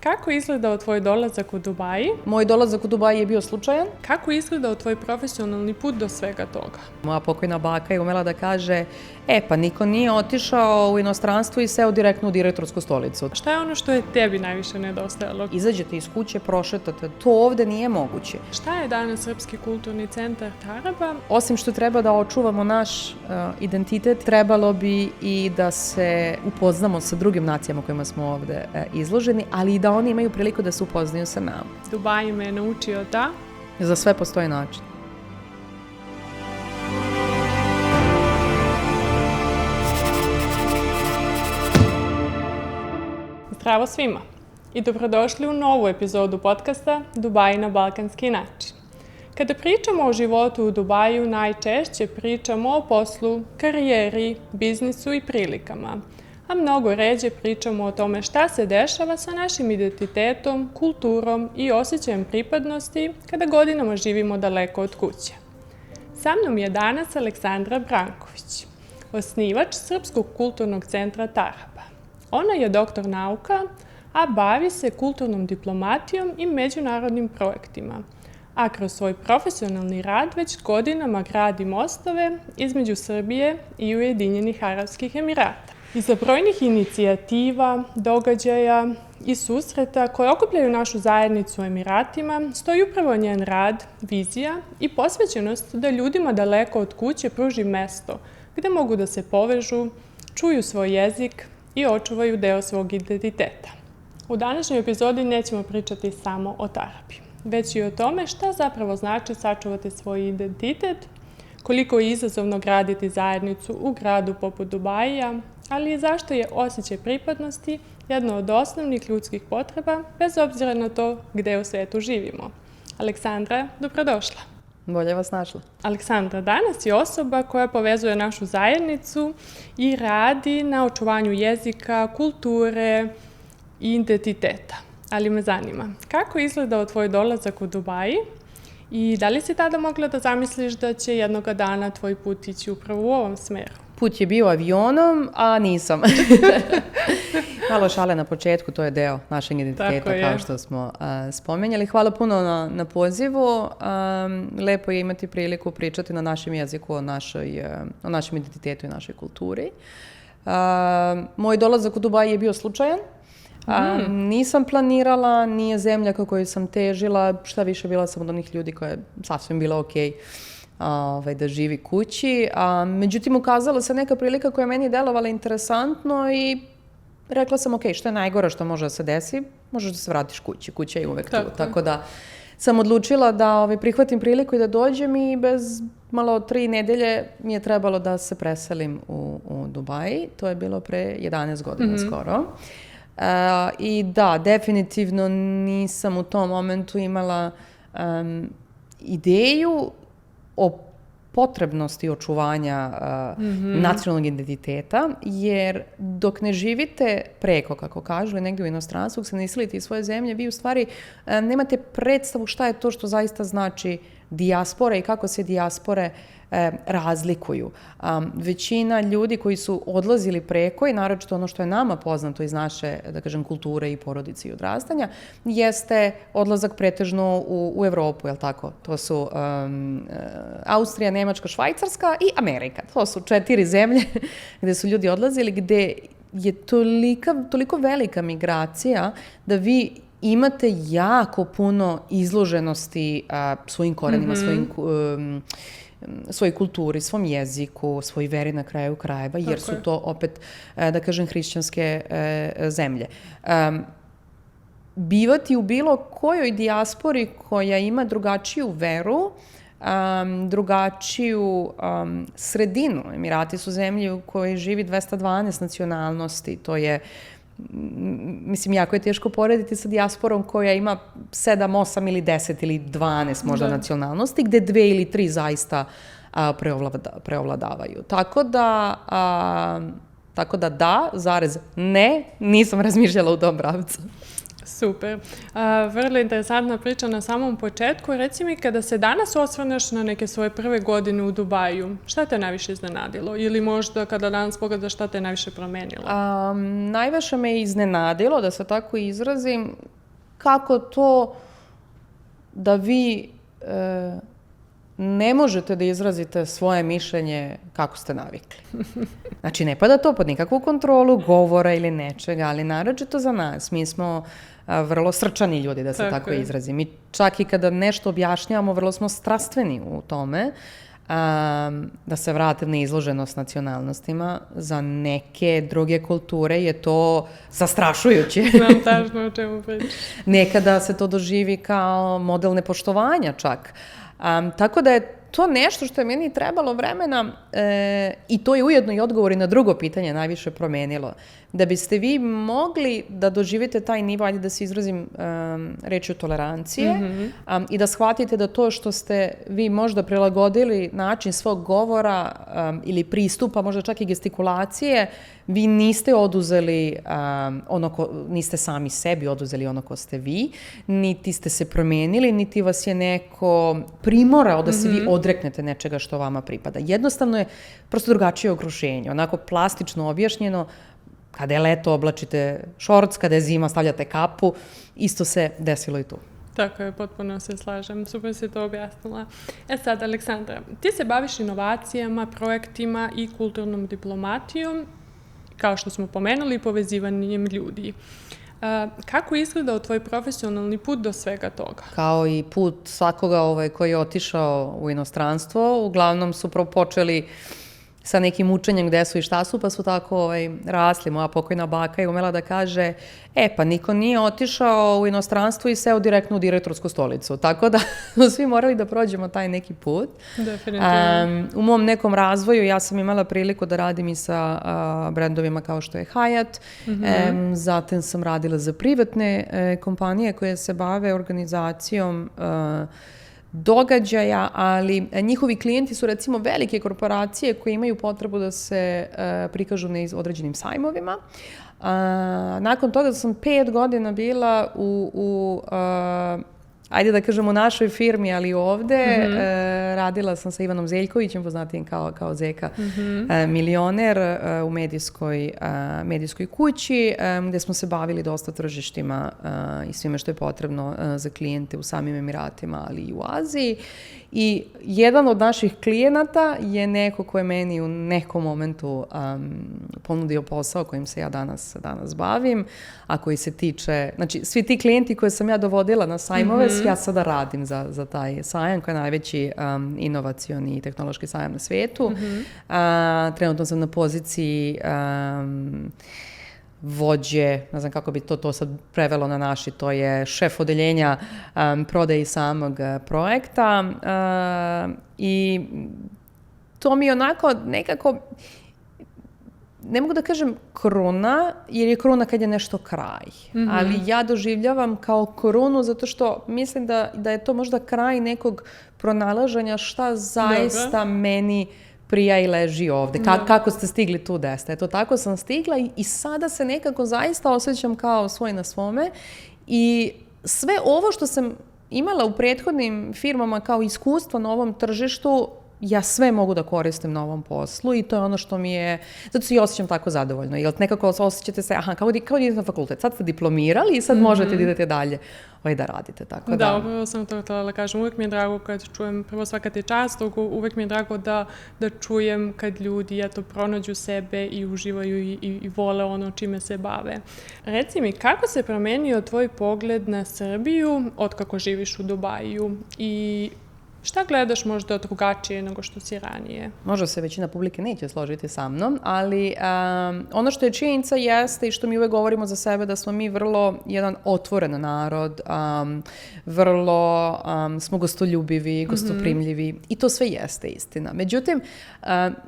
Kako je izgledao tvoj dolazak u Dubai? Moj dolazak u Dubai je bio slučajan. Kako je izgledao tvoj profesionalni put do svega toga? Moja pokojna baka je umela da kaže, pa niko nije otišao u inostranstvo i seo direktno u direktorsku stolicu. Šta je ono što je tebi najviše nedostajalo? Izađete iz kuće, prošetate, to ovde nije moguće. Šta je danas Srpski kulturni centar Taraba? Osim što treba da očuvamo naš identitet, trebalo bi i da se upoznamo sa drugim nacijama kojima smo ovde izloženi, ali i da oni imaju priliku da se upoznaju sa nama. Dubai me je naučio da... Za sve postoji način. Zdravo svima i dobrodošli u novu epizodu podcasta Dubai na balkanski način. Kada pričamo o životu u Dubaju, najčešće pričamo o poslu, karijeri, biznisu i prilikama, a mnogo ređe pričamo o tome šta se dešava sa našim identitetom, kulturom i osjećajem pripadnosti kada godinama živimo daleko od kuće. Sa mnom je danas Aleksandra Branković, osnivač Srpskog kulturnog centra Taraba. Ona je doktor nauka, a bavi se kulturnom diplomatijom i međunarodnim projektima, a kroz svoj profesionalni rad već godinama gradi mostove između Srbije i Ujedinjenih Arapskih Emirata. Iza brojnih inicijativa, događaja i susreta koje okupljaju našu zajednicu u Emiratima stoji upravo njen rad, vizija i posvećenost da ljudima daleko od kuće pruži mesto gde mogu da se povežu, čuju svoj jezik i očuvaju deo svog identiteta. U današnjoj epizodi nećemo pričati samo o Tarabi, već i o tome šta zapravo znači sačuvati svoj identitet, koliko je izazovno graditi zajednicu u gradu poput Dubaija, ali i zašto je osjećaj pripadnosti jedno od osnovnih ljudskih potreba, bez obzira na to gde u svetu živimo. Aleksandra, dobrodošla. Bolje vas našla. Aleksandra, danas je osoba koja povezuje našu zajednicu i radi na očuvanju jezika, kulture i identiteta. Ali me zanima, kako je izgledao tvoj dolazak u Dubai i da li si tada mogla da zamisliš da će jednoga dana tvoj put ići upravo u ovom smeru? Put je bio avionom, a nisam. Malo šale na početku, to je deo našeg identiteta, kao što smo spomenjali. Hvala puno na pozivu. Lepo je imati priliku pričati na našem jeziku o našem identitetu i našoj kulturi. Moj dolazak u Dubai je bio slučajan. Nisam planirala, nije zemlja ka kojoj sam težila, šta više bila sam od onih ljudi koja je sasvim bila okej da živi kući. Međutim, ukazala se neka prilika koja je meni delovala interesantno i rekla sam, što je najgore što može da se desi, možeš da se vratiš kući, kuća je uvek tu. Tako da sam odlučila da prihvatim priliku i da dođem i bez malo 3 nedelje mi je trebalo da se preselim u Dubai. To je bilo pre 11 godina skoro. I da, definitivno nisam u tom momentu imala ideju o potrebnosti očuvanja nacionalnog identiteta, jer dok ne živite preko, kako kažu, ili negdje u inostranstvu, dok se ne iselite iz svoje zemlje, vi u stvari nemate predstavu šta je to što zaista znači dijaspora i kako se dijaspore razlikuju. Većina ljudi koji su odlazili preko i naročito ono što je nama poznato iz naše, da kažem, kulture i porodice i odrastanja, jeste odlazak pretežno u Evropu, jel tako? To su Austrija, Nemačka, Švajcarska i Amerika. To su 4 zemlje gde su ljudi odlazili, gde je toliko velika migracija da vi imate jako puno izloženosti svojim korenima, svojoj kulturi, svom jeziku, svoj veri na kraju krajeva, jer su to opet, da kažem, hrišćanske zemlje. Bivati u bilo kojoj dijaspori koja ima drugačiju veru, drugačiju sredinu. Emirati su zemlje u kojoj živi 212 nacionalnosti. To je, mislim, jako je teško porediti sa dijasporom koja ima 7, 8 ili 10 ili 12 možda nacionalnosti, gde 2 ili 3 zaista preovladavaju. Tako da, zarez, ne, nisam razmišljala u tom pravcu. Super. Vrlo interesantna priča na samom početku. Reci mi, kada se danas osvrneš na neke svoje prve godine u Dubaju, šta te najviše iznenadilo? Ili možda kada danas pogledaš šta te najviše promenilo? Najviše me iznenadilo, da se tako izrazim, kako to da vi ne možete da izrazite svoje mišljenje kako ste navikli. Znači, ne pada to pod nikakvu kontrolu govora ili nečega, ali naročito za nas. Mi smo vrlo srčani ljudi, da se tako izrazim. Mi čak i kada nešto objašnjavamo, vrlo smo strastveni u tome. Da se vratim na izloženost nacionalnostima, za neke druge kulture je to zastrašujuće. Znam tačno o čemu pričam. Nekada se to doživi kao model nepoštovanja čak. Tako da je to nešto što je meni trebalo vremena i to je ujedno i odgovor i na drugo pitanje najviše promenilo. Da biste vi mogli da doživite taj nivo, ajde da se izrazim rečju tolerancije, i da shvatite da to što ste vi možda prilagodili način svog govora ili pristupa, možda čak i gestikulacije, vi niste oduzeli niste sami sebi oduzeli ono ko ste vi, niti ste se promenili, niti vas je neko primorao da se vi odreknete nečega što vama pripada. Jednostavno je prosto drugačije okruženje, onako plastično objašnjeno. Kada je leto, oblačite šorc, kada je zima, stavljate kapu. Isto se desilo i tu. Tako je, potpuno se slažem. Super si to objasnila. Sad, Aleksandra, ti se baviš inovacijama, projektima i kulturnom diplomatijom, kao što smo pomenuli, povezivanjem ljudi. Kako izgledao tvoj profesionalni put do svega toga? Kao i put svakoga koji je otišao u inostranstvo, uglavnom su počeli sa nekim učenjem gde su i šta su, pa su tako rasli. Moja pokojna baka je umela da kaže, pa niko nije otišao u inostranstvo i seo direktno u direktorsku stolicu. Tako da smo svi morali da prođemo taj neki put. Definitivno. U mom nekom razvoju ja sam imala priliku da radim i sa brendovima kao što je Hyatt. Zatim sam radila za privatne kompanije koje se bave organizacijom događaja, ali njihovi klijenti su recimo velike korporacije koje imaju potrebu da se prikažu na određenim sajmovima. Nakon toga sam 5 godina bila ajde da kažemo u našoj firmi, ali ovde. Radila sam sa Ivanom Zeljkovićem, poznatijim kao Zeka milioner u medijskoj kući, gde smo se bavili dosta tržištima i svime što je potrebno za klijente u samim Emiratima, ali i u Aziji. I jedan od naših klijenata je neko ko je meni u nekom momentu ponudio posao kojim se ja danas bavim, a koji se tiče, znači svi ti klijenti koje sam ja dovodila na sajmove, ja sada radim za taj sajam koji je najveći inovacioni i tehnološki sajam na svetu. Trenutno sam na poziciji vođe, ne znam kako bi to sad prevelo na naši, to je šef odeljenja prodaje samog projekta i to mi je onako nekako, ne mogu da kažem kruna, jer je kruna kad je nešto kraj, ali ja doživljavam kao krunu zato što mislim da je to možda kraj nekog pronalaženja šta zaista meni prija i leži ovde. Kako ste stigli tu da ste? Eto, tako sam stigla i sada se nekako zaista osjećam kao svoj na svome i sve ovo što sam imala u prethodnim firmama kao iskustvo na ovom tržištu, ja sve mogu da koristim na ovom poslu i to je ono što mi je, zato se i osjećam tako zadovoljno, jer nekako osjećate se, kao da idete na fakultet, sad ste diplomirali i sad možete da idete dalje da radite, tako da. Da, upravo sam to htjela da kažem, uvijek mi je drago kad čujem, prvo svaka ti čast, uvijek mi je drago da čujem kad ljudi pronađu sebe i uživaju i vole ono čime se bave. Reci mi, kako se promenio tvoj pogled na Srbiju otkako živiš u Dubaju i šta gledaš možda drugačije nego što si ranije? Možda se većina publike neće složiti sa mnom, ali ono što je činjenica jeste i što mi uvek govorimo za sebe da smo mi vrlo jedan otvoren narod, vrlo smo gostoljubivi, gostoprimljivi i to sve jeste istina. Međutim,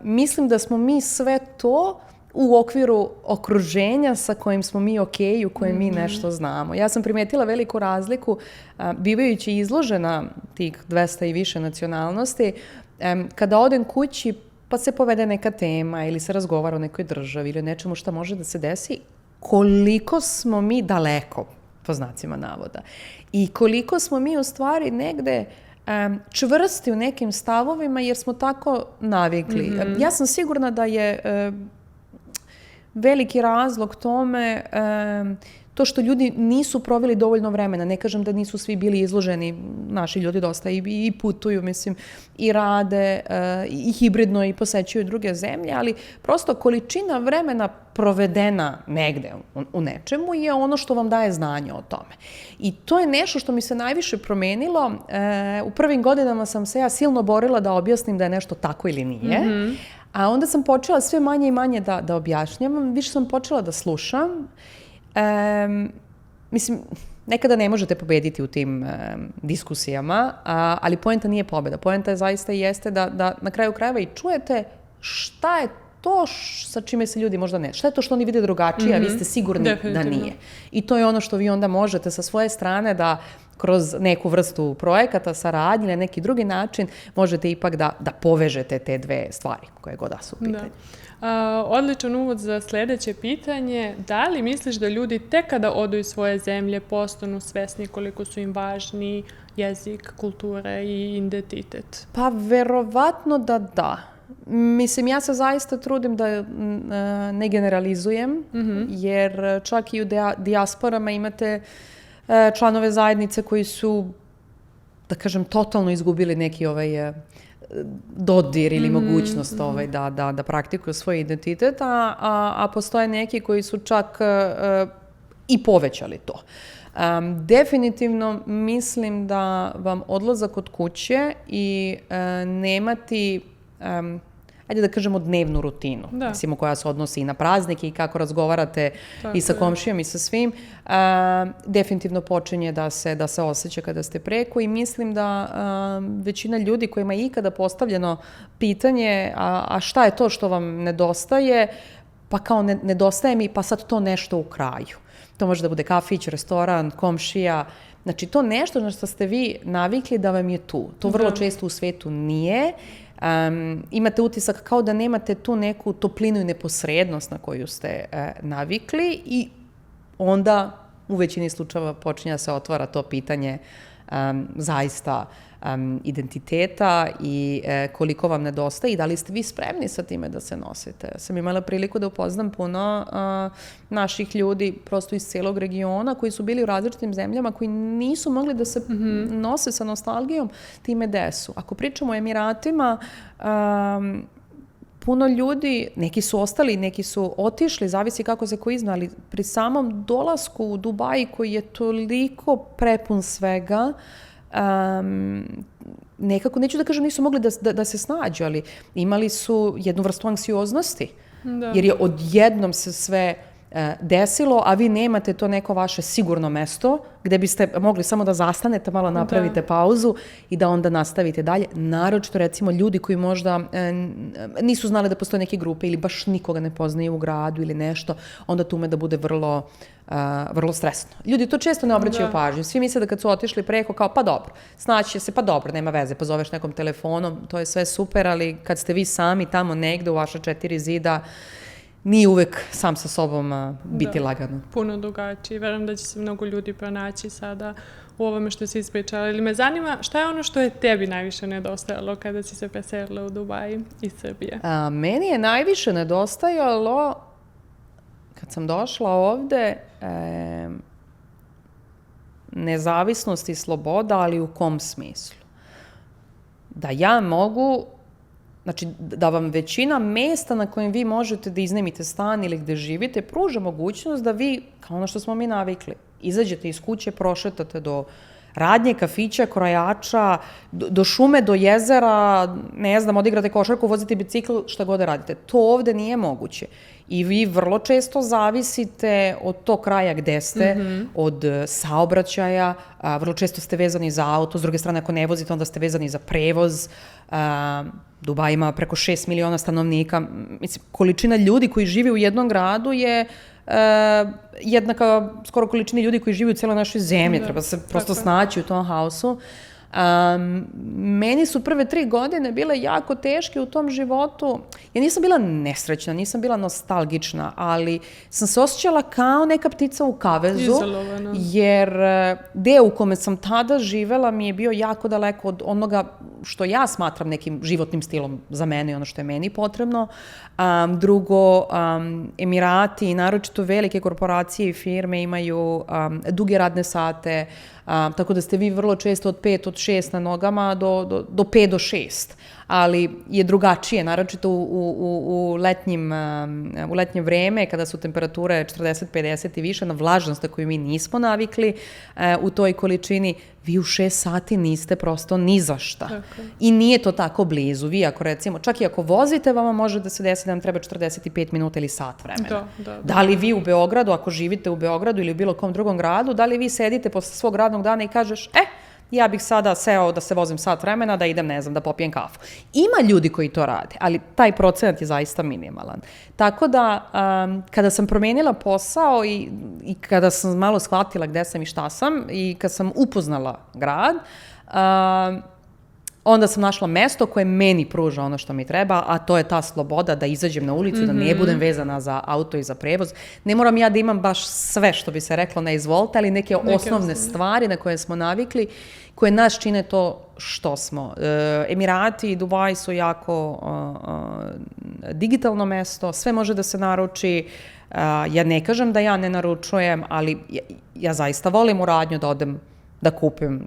mislim da smo mi sve to u okviru okruženja sa kojim smo mi okej, u kojem mi nešto znamo. Ja sam primetila veliku razliku, bivajući izložena tih 200 i više nacionalnosti, kada odem kući pa se povede neka tema ili se razgovara o nekoj državi ili o nečemu šta može da se desi, koliko smo mi daleko, po znacima navoda. I koliko smo mi u stvari negde čvrsti u nekim stavovima jer smo tako navikli. Ja sam sigurna da je veliki razlog tome to što ljudi nisu proveli dovoljno vremena. Ne kažem da nisu svi bili izloženi, naši ljudi dosta i putuju, mislim, i rade, i hibridno i posećuju druge zemlje, ali prosto količina vremena provedena negde u nečemu je ono što vam daje znanje o tome. I to je nešto što mi se najviše promenilo. U prvim godinama sam se ja silno borila da objasnim da je nešto tako ili nije, a onda sam počela sve manje i manje da objašnjavam, više sam počela da slušam. Mislim, nekada ne možete pobediti u tim diskusijama, ali poenta nije pobeda. Poenta je zaista jeste da na kraju krajeva i čujete šta je to sa čime se ljudi možda ne. Šta je to što oni vide drugačije, a vi ste sigurni da nije. I to je ono što vi onda možete sa svoje strane da kroz neku vrstu projekata, saradnje, na neki drugi način, možete ipak da povežete te dve stvari koje god da su u pitanju. Odličan uvod za sljedeće pitanje. Da li misliš da ljudi tek kada odu iz svoje zemlje postanu svesni koliko su im važni jezik, kultura i identitet? Pa verovatno da. Mislim, ja se zaista trudim da ne generalizujem, jer čak i u dijasporama imate članove zajednice koji su, da kažem, totalno izgubili neki dodir ili mogućnost da praktikuju svoj identitet, a postoje neki koji su čak i povećali to. Definitivno mislim da vam odlazak od kuće i nemati ajde da kažemo dnevnu rutinu, mislim, koja se odnosi i na praznike i kako razgovarate i sa komšijom i sa svim, definitivno počinje da se osjeća kada ste preko i mislim da većina ljudi kojima je ikada postavljeno pitanje a šta je to što vam nedostaje, pa kao nedostaje mi, pa sad to nešto u kraju. To može da bude kafić, restoran, komšija, znači to nešto na što ste vi navikli da vam je tu. To vrlo često u svetu nije. Imate utisak kao da nemate tu neku toplinu i neposrednost na koju ste navikli i onda u većini slučajeva počinje da se otvara to pitanje zaista identiteta i koliko vam nedostaje i da li ste vi spremni sa time da se nosite. Ja sam imala priliku da upoznam puno naših ljudi prosto iz cijelog regiona koji su bili u različitim zemljama koji nisu mogli da se nose sa nostalgijom time gde su. Ako pričamo o Emiratima, puno ljudi, neki su ostali, neki su otišli, zavisi kako se ko izna, ali pri samom dolasku u Dubai koji je toliko prepun svega, nekako, neću da kažem nisu mogli da se snađu, ali imali su jednu vrstu anksioznosti, jer je odjednom se sve desilo, a vi nemate to neko vaše sigurno mesto gde biste mogli samo da zastanete, malo napravite pauzu i da onda nastavite dalje. Naročito, recimo, ljudi koji možda nisu znali da postoje neke grupe ili baš nikoga ne poznaju u gradu ili nešto, onda to ume da bude vrlo stresno. Ljudi to često ne obraćaju pažnju. Svi misle da kad su otišli preko, kao pa dobro, snaći će se, pa dobro, nema veze, pozoveš nekom telefonom, to je sve super, ali kad ste vi sami tamo negde u vaša 4 zida, nije uvek sam sa sobom biti lagano. Puno drugačije. Verujem da će se mnogo ljudi pronaći sada u ovome što si ispričala. Ili me zanima šta je ono što je tebi najviše nedostajalo kada si se preselila u Dubai iz Srbije? Meni je najviše nedostajalo kad sam došla ovde nezavisnost i sloboda, ali u kom smislu? Da ja mogu, znači da vam većina mesta na kojem vi možete da iznajmite stan ili gde živite pruža mogućnost da vi, kao ono što smo mi navikli, izađete iz kuće, prošetate do radnje, kafića, krojača, do šume, do jezera, ne znam, odigrate košarku, vozite bicikl, šta god da radite. To ovde nije moguće. I vi vrlo često zavisite od tog kraja gde ste, od saobraćaja, vrlo često ste vezani za auto, s druge strane ako ne vozite onda ste vezani za prevoz. Dubaj ima preko 6 miliona stanovnika. Mislim, količina ljudi koji žive u jednom gradu je jednaka skoro količini ljudi koji žive u cijeloj našoj zemlji. Treba se prosto snaći u tom haosu. Meni su prve 3 godine bile jako teške u tom životu. Ja nisam bila nesrećna, nisam bila nostalgična, ali sam se osjećala kao neka ptica u kavezu. Izolovana. Jer deo u kome sam tada živela mi je bio jako daleko od onoga što ja smatram nekim životnim stilom za mene i ono što je meni potrebno. Drugo, Emirati i naročito velike korporacije i firme imaju duge radne sate, tako da ste vi vrlo često od 5 od 6 na nogama do 5 do 6, ali je drugačije, naročito u letnje vreme, kada su temperature 40, 50 i više, na vlažnost na koju mi nismo navikli u toj količini, vi u 6 sati niste prosto ni za šta. Tako. I nije to tako blizu. Vi ako recimo, čak i ako vozite, vama može da se desi da vam treba 45 minuta ili sat vremena. Da li vi u Beogradu, ako živite u Beogradu ili u bilo kom drugom gradu, da li vi sedite posle svog radnog dana i kažeš, ja bih sada seo da se vozim sat vremena, da idem, ne znam, da popijem kafu. Ima ljudi koji to rade, ali taj procenat je zaista minimalan. Tako da, kada sam promenila posao i kada sam malo shvatila gde sam i šta sam i kad sam upoznala grad, onda sam našla mesto koje meni pruža ono što mi treba, a to je ta sloboda da izađem na ulicu, da ne budem vezana za auto i za prevoz. Ne moram ja da imam baš sve, što bi se reklo, na izvolite, ali neke osnovne stvari na koje smo navikli, koje nas čine to što smo. Emirati i Dubai su jako digitalno mesto, sve može da se naruči. Ja ne kažem da ja ne naručujem, ali ja zaista volim u radnju da odem da kupim,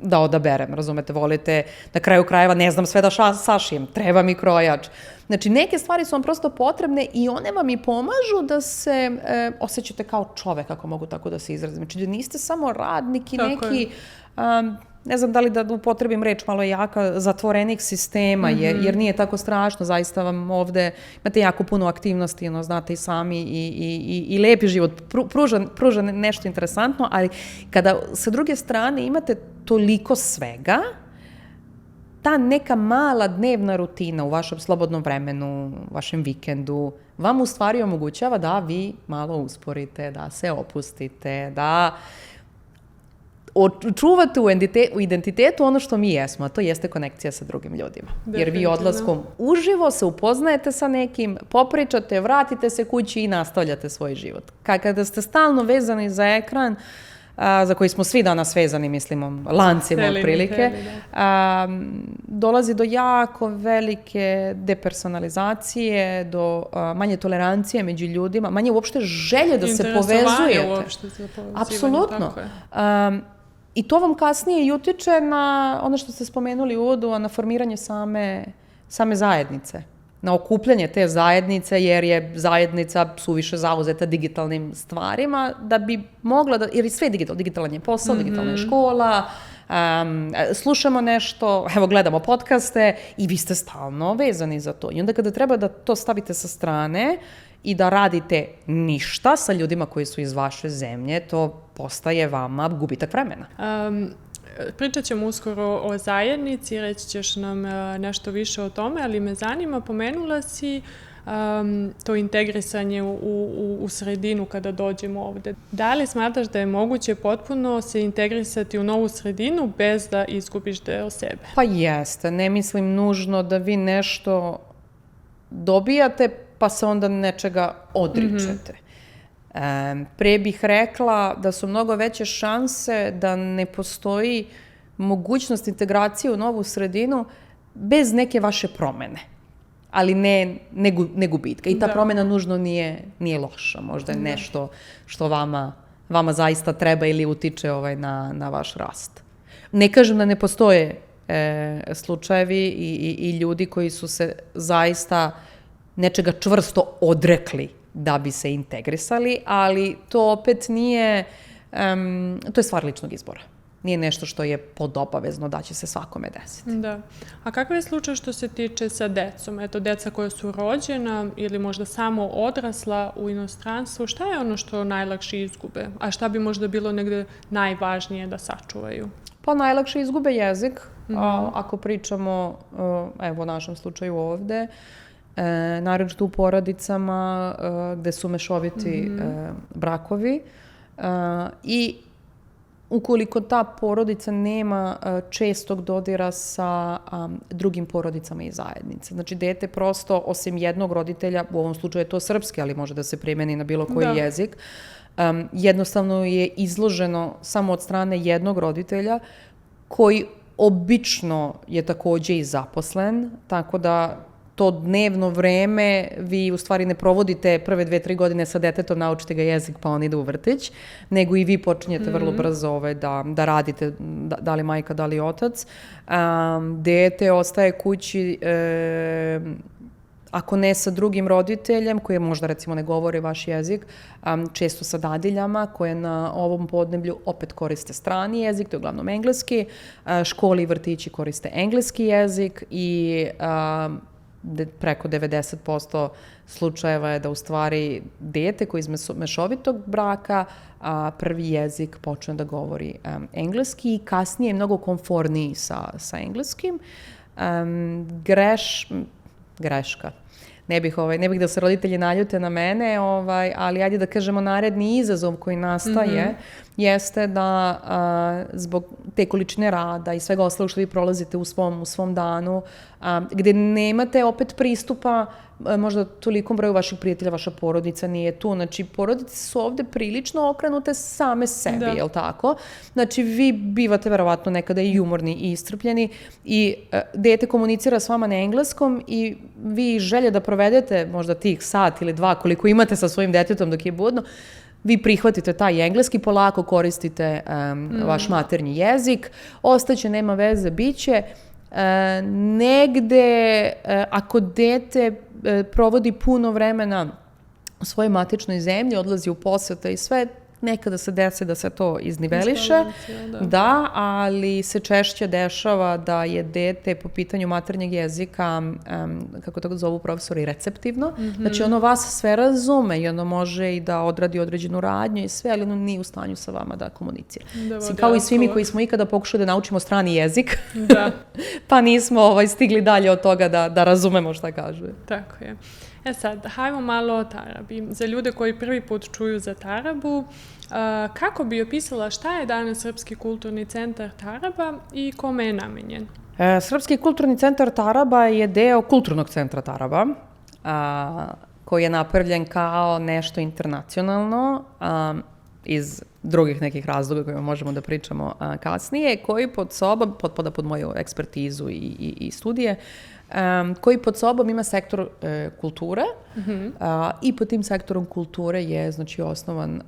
da odaberem, razumete, volite, na kraju krajeva ne znam sve da sašijem, treba mi krojač. Znači, neke stvari su vam prosto potrebne i one vam i pomažu da se osjećate kao čovek, ako mogu tako da se izrazim. Znači, da niste samo radnik i neki, ne znam da li da upotrebim reč malo jaka, zatvorenik sistema, jer nije tako strašno, zaista vam ovde imate jako puno aktivnosti, znate i sami i lepi život, pruža nešto interesantno, ali kada sa druge strane imate toliko svega, ta neka mala dnevna rutina u vašem slobodnom vremenu, u vašem vikendu, vam u stvari omogućava da vi malo usporite, da se opustite, da očuvate u identitetu ono što mi jesmo, a to jeste konekcija sa drugim ljudima. Jer vi odlaskom uživo se upoznajete sa nekim, popričate, vratite se kući i nastavljate svoj život. Kada ste stalno vezani za ekran, za koji smo svi danas vezani, mislimo, lancima otprilike, dolazi do jako velike depersonalizacije, do manje tolerancije među ljudima, manje uopšte želje da se povezujete. Interesovanje uopšte za povezivanje. Apsolutno. I to vam kasnije i utiče na ono što ste spomenuli u uvodu, na formiranje same zajednice. Na okupljanje te zajednice, jer je zajednica suviše zauzeta digitalnim stvarima, da bi mogla da, jer sve je digitalno, digitalan je posao, digitalna je škola, slušamo nešto, evo gledamo podcaste i vi ste stalno vezani za to. I onda kada treba da to stavite sa strane i da radite ništa sa ljudima koji su iz vaše zemlje, to postaje vama gubitak vremena. Pričat ćemo uskoro o zajednici, reći ćeš nam nešto više o tome, ali me zanima, pomenula si to integrisanje u sredinu kada dođemo ovde. Da li smatraš da je moguće potpuno se integrisati u novu sredinu bez da izgubiš deo sebe? Pa jeste, ne mislim nužno da vi nešto dobijate pa se onda nečega odričete. Pre bih rekla da su mnogo veće šanse da ne postoji mogućnost integracije u novu sredinu bez neke vaše promene, ali ne gubitka. I ta promena nužno nije loša, možda je nešto što vama zaista treba ili utiče na vaš rast. Ne kažem da ne postoje slučajevi i ljudi koji su se zaista nečega čvrsto odrekli da bi se integrisali, ali to opet nije, to je stvar ličnog izbora. Nije nešto što je podobavezno da će se svakome desiti. Da. A kakav je slučaj što se tiče sa decom? Eto, deca koja su rođena ili možda samo odrasla u inostranstvu, šta je ono što najlakše izgube? A šta bi možda bilo negde najvažnije da sačuvaju? Pa najlakše izgube jezik, ako pričamo, evo u našem slučaju ovde, naročito u porodicama gde su mešoviti brakovi i ukoliko ta porodica nema čestog dodira sa drugim porodicama i zajednice. Znači, dete prosto, osim jednog roditelja, u ovom slučaju je to srpski, ali može da se primeni na bilo koji jezik, jednostavno je izloženo samo od strane jednog roditelja koji obično je takođe i zaposlen, tako da to dnevno vreme vi u stvari ne provodite prve 2-3 godine sa detetom, naučite ga jezik pa on ide u vrtić, nego i vi počinjete vrlo brzo da radite, da li majka, da li otac. Dete ostaje kući, ako ne sa drugim roditeljem, koji možda recimo ne govori vaš jezik, često sa dadiljama koje na ovom podneblju opet koriste strani jezik, to je uglavnom engleski, škole i vrtići koriste engleski jezik i preko 90% slučajeva je da u stvari dete koji iz mešovitog braka prvi jezik počne da govori engleski i kasnije je mnogo komforniji sa engleskim. Greška. Ne bih da se roditelji naljute na mene, ali ajde da kažemo naredni izazov koji nastaje jeste da zbog te količine rada i svega ostalog što vi prolazite u svom danu, gde nemate opet pristupa možda tolikom broju vaših prijatelja, vaša porodica nije tu. Znači, porodice su ovde prilično okrenute same sebi, je li tako? Znači, vi bivate verovatno nekada i umorni i iscrpljeni i dete komunicira s vama na engleskom i vi želje da provedete možda tih sat ili 2 koliko imate sa svojim detetom dok je budno, vi prihvatite taj engleski, polako koristite vaš maternji jezik, ostaće, nema veze, biće. Negde, ako dete provodi puno vremena u svojoj matičnoj zemlji, odlazi u posete i sve, nekada se desi da se to izniveliše, da, ali se češće dešava da je dete po pitanju maternjeg jezika, kako tako zovu profesori, receptivno. Znači, ono vas sve razume i ono može i da odradi određenu radnju i sve, ali ono nije u stanju sa vama da komunicira. Kao i svi mi koji smo ikada pokušali da naučimo strani jezik, pa nismo stigli dalje od toga da razumemo šta kaže. Tako je. Sad, hajmo malo o tarabi. Za ljude koji prvi put čuju za tarabu, kako bi opisala šta je danas Srpski kulturni centar Taraba i kome je namenjen? Srpski kulturni centar Taraba je deo Kulturnog centra Taraba, koji je napravljen kao nešto internacionalno, iz drugih nekih razloga kojima možemo da pričamo kasnije, koji pod sobom, potpada pod moju ekspertizu i studije, koji pod sobom ima sektor kulture i pod tim sektorom kulture je znači osnovan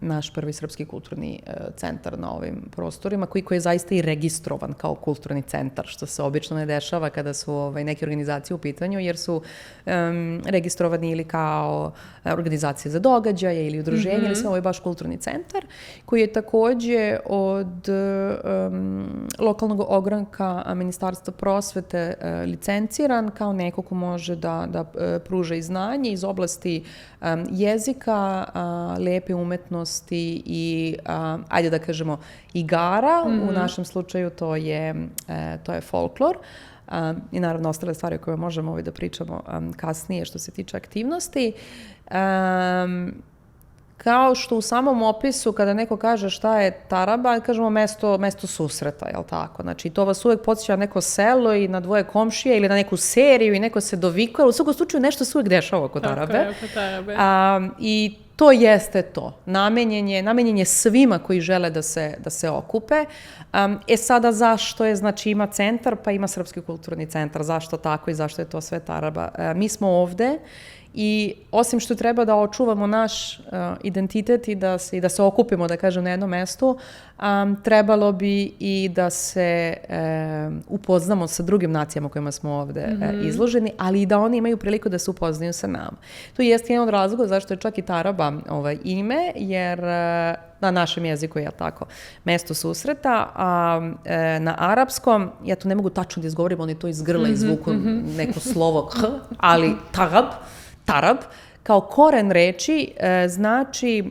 naš prvi Srpski kulturni centar na ovim prostorima, koji je zaista i registrovan kao kulturni centar, što se obično ne dešava kada su neke organizacije u pitanju, jer su registrovani ili kao organizacije za događaje ili udruženje, ili sve ovo je baš kulturni centar, koji je takođe od lokalnog ogranka Ministarstva prosvete licenciran kao neko ko može da pruža i znanje iz oblasti jezika, lepe umetnosti i, ajde da kažemo, igara. U našem slučaju to je folklor. I naravno ostale stvari o koje možemo da pričamo kasnije što se tiče aktivnosti. Kao što u samom opisu, kada neko kaže šta je taraba, kažemo mesto susreta, jel tako? Znači, to vas uvek podsjeća na neko selo i na dvoje komšije ili na neku seriju i neko se dovikuje. U svakom slučaju nešto se uvek dešava oko tarabe. Tako je, oko tarabe. I to jeste to. Namenjen je svima koji žele da se okupe. Sada zašto je, znači ima centar, pa ima Srpski kulturni centar. Zašto tako i zašto je to sve taraba? Mi smo ovde i osim što treba da očuvamo naš identitet i da se okupimo, da kažem, na jednom mestu, trebalo bi i da se upoznamo sa drugim nacijama kojima smo ovde izloženi, ali i da oni imaju priliku da se upoznaju sa nama. To jeste jedan od razloga zašto je čak i taraba ime, jer na našem jeziku je tako mesto susreta, a na arapskom, ja to ne mogu tačno da izgovorim, oni to iz grla izvuku neko slovo k, ali tarab, kao koren reči, znači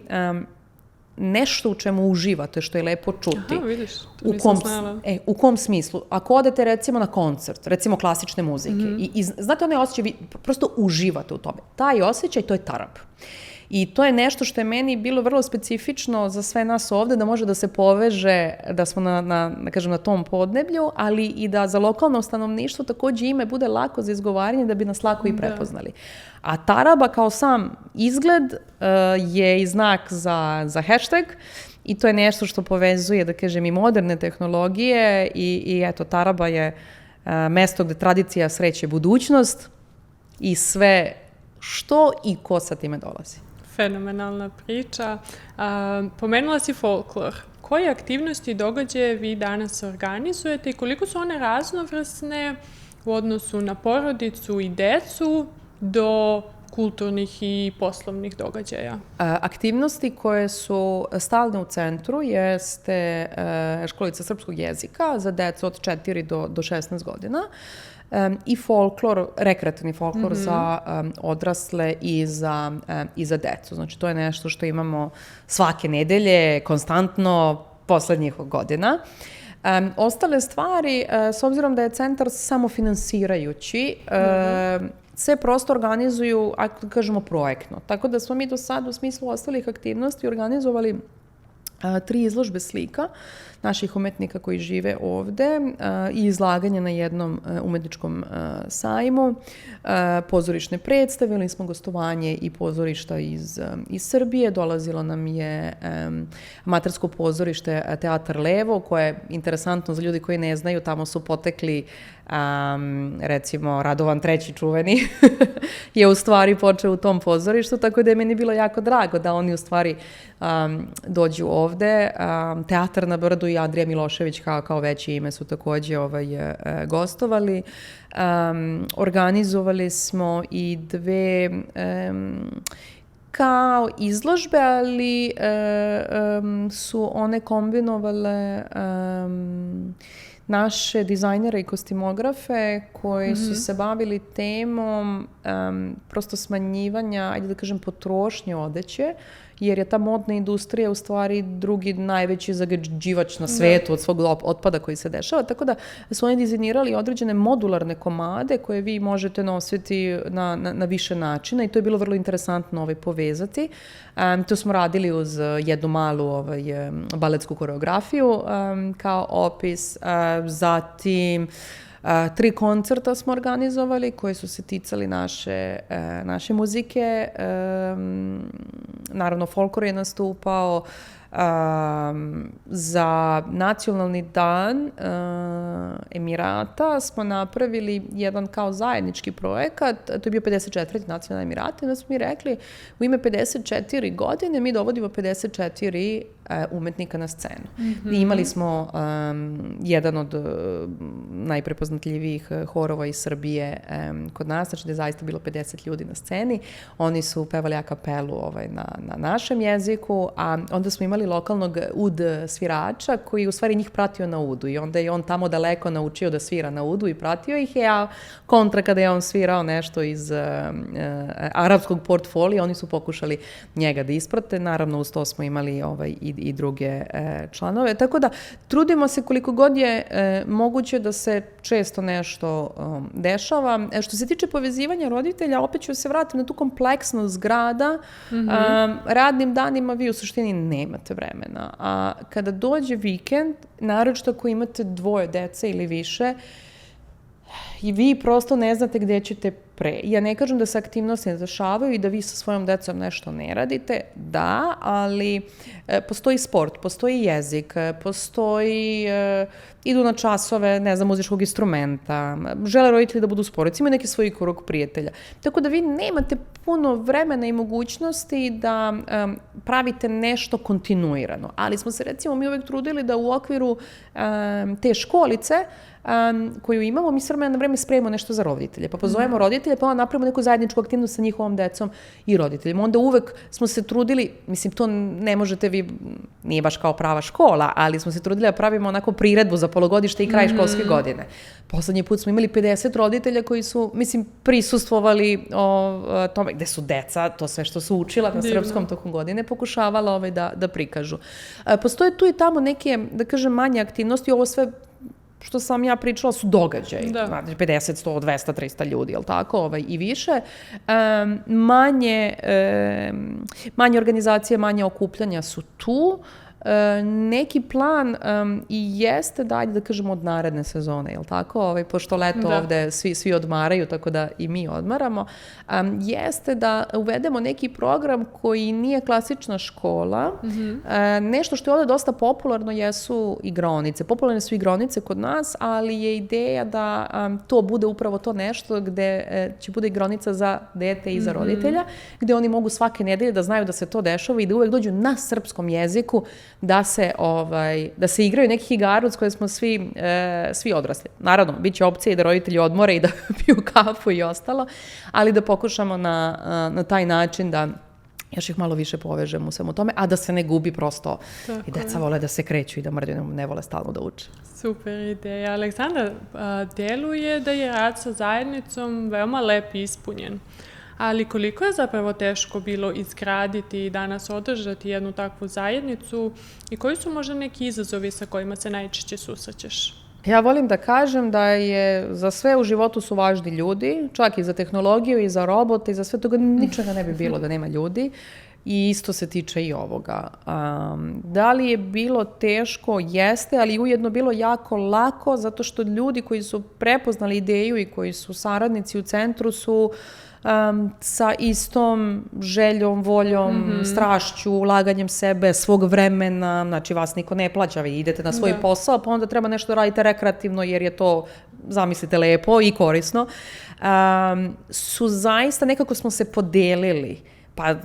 nešto u čemu uživate, što je lepo čuti. Aha, vidiš, to nisam znala. U kom smislu? Ako odete recimo na koncert, recimo klasične muzike, i znate onaj osjećaj, vi prosto uživate u tome. Taj osjećaj, to je tarab. I to je nešto što je meni bilo vrlo specifično za sve nas ovde, da može da se poveže, da smo na tom podneblju, ali i da za lokalno stanovništvo takođe ime bude lako za izgovaranje, da bi nas lako i prepoznali. A taraba kao sam izgled je i znak za hashtag, i to je nešto što povezuje, da kažem, i moderne tehnologije i eto, taraba je mesto gde tradicija sreće budućnost i sve što i ko sa time dolazi. Fenomenalna priča. Pomenula si folklor. Koje aktivnosti i događaje vi danas organizujete i koliko su one raznovrsne u odnosu na porodicu i decu do kulturnih i poslovnih događaja? Aktivnosti koje su stalne u centru jeste školica srpskog jezika za decu od 4 do 16 godina i folklor, rekreativni folklor za odrasle i za decu. Znači, to je nešto što imamo svake nedelje, konstantno, poslednjih godina. Ostale stvari, s obzirom da je centar samofinansirajući, se prosto organizuju, ako kažemo, projektno. Tako da smo mi do sada u smislu ostalih aktivnosti organizovali 3 izložbe slika naših umetnika koji žive ovde i izlaganje na jednom umetničkom sajmu, pozorišne predstave, imali smo gostovanje i pozorišta iz Srbije, dolazilo nam je amatersko pozorište Teatar Levo, koje je interesantno za ljudi koji ne znaju, tamo su potekli recimo Radovan III čuveni je u stvari počeo u tom pozorištu, tako da je meni bilo jako drago da oni u stvari dođu ovde. Teatar na Brdu i Andrija Milošević kao veće ime su takođe gostovali. Organizovali smo i 2 kao izložbe, ali su one kombinovale naše dizajnere i kostimografe koji su se bavili temom prosto smanjivanja, ajde da kažem, potrošnje odeće, jer je ta modna industrija u stvari drugi najveći zagađivač na svetu od svog otpada koji se dešava, tako da su oni dizajnirali određene modularne komade koje vi možete nositi na više načina i to je bilo vrlo interesantno povezati. To smo radili uz jednu malu baletsku koreografiju kao opis, zatim 3 koncerta smo organizovali koji su se ticali naše muzike. Naravno, folklor je nastupao. Za nacionalni dan Emirata smo napravili jedan kao zajednički projekat, to je bio 54. nacionalni Emirata, i onda smo mi rekli u ime 54 godine mi dovodimo 54 umetnika na scenu. I imali smo jedan od najprepoznatljivijih horova iz Srbije kod nas, znači da je zaista bilo 50 ljudi na sceni. Oni su pevali a kapelu na našem jeziku, a onda smo imali lokalnog ud svirača koji u stvari njih pratio na udu i onda je on tamo daleko naučio da svira na udu i pratio ih je, a kontra kada je on svirao nešto iz arapskog portfolija, oni su pokušali njega da isprate. Naravno, uz to smo imali i druge članove. Tako da, trudimo se koliko god je moguće da se često nešto dešava. Što se tiče povezivanja roditelja, opet ću se vratiti na tu kompleksnost grada. Radnim danima vi u suštini nemate vremena. A kada dođe vikend, naročito ako imate 2 dece ili više, i vi prosto ne znate gde ćete pre. Ja ne kažem da se aktivnosti ne dešavaju i da vi sa svojom decom nešto ne radite, da, ali postoji sport, postoji jezik, idu na časove, ne znam, muzičkog instrumenta, žele roditelji da budu sportici, imaju neki svoj krug prijatelja. Tako da vi nemate puno vremena i mogućnosti da pravite nešto kontinuirano. Ali smo se, recimo, mi uvek trudili da u okviru te školice koju imamo, mi s vremena na vreme spremimo nešto za roditelje. Pa pozovemo roditelje, pa onda napravimo neku zajedničku aktivnost sa njihovom decom i roditeljima. Onda uvek smo se trudili, mislim, to ne možete vi, nije baš kao prava škola, ali smo se trudili da pravimo onako priredbu za polugodište i kraj školske godine. Poslednji put smo imali 50 roditelja koji su, mislim, prisustvovali tome gde su deca, to sve što su učila na srpskom tokom godine, pokušavala da prikažu. Postoje tu i tamo neke, da kažem, manje aktivnosti, ovo sve što sam ja pričala su događaji. Da. 50, 100, 200, 300 ljudi, jel tako? I više. Manje organizacije, manje okupljanja su tu. Neki plan i jeste dalje, da kažemo, od naredne sezone, jel tako? Pošto leto ovde svi odmaraju, tako da i mi odmaramo, jeste da uvedemo neki program koji nije klasična škola. Nešto što je ovde dosta popularno jesu igraonice. Popularne su igraonice kod nas, ali je ideja da to bude upravo to nešto gde će bude igraonica za dete i za roditelja, gde oni mogu svake nedelje da znaju da se to dešava i da uvek dođu na srpskom jeziku da se igraju nekih igara uz koje smo svi odrasli. Naravno, bit će opcija i da roditelji odmore i da piju kafu i ostalo, ali da pokušamo na taj način da još ih malo više povežemo u svemu tome, a da se ne gubi prosto. Tako i deca vole da se kreću i da mrđu, ne vole stalno da uče. Super ideja. Aleksandra, deluje da je rad sa zajednicom veoma lep i ispunjen. Ali koliko je zapravo teško bilo izgraditi i danas održati jednu takvu zajednicu i koji su možda neki izazovi sa kojima se najčešće susrećeš? Ja volim da kažem da je za sve u životu su važni ljudi, čak i za tehnologiju i za robote i za sve toga ničega ne bi bilo da nema ljudi. I isto se tiče i ovoga. Da li je bilo teško? Jeste, ali ujedno bilo jako lako, zato što ljudi koji su prepoznali ideju i koji su saradnici u centru su sa istom željom, voljom, strašću, ulaganjem sebe, svog vremena, znači vas niko ne plaća, vi idete na svoj posao, pa onda treba nešto da radite rekreativno jer je to, zamislite, lepo i korisno. Su zaista, nekako smo se podelili. Pa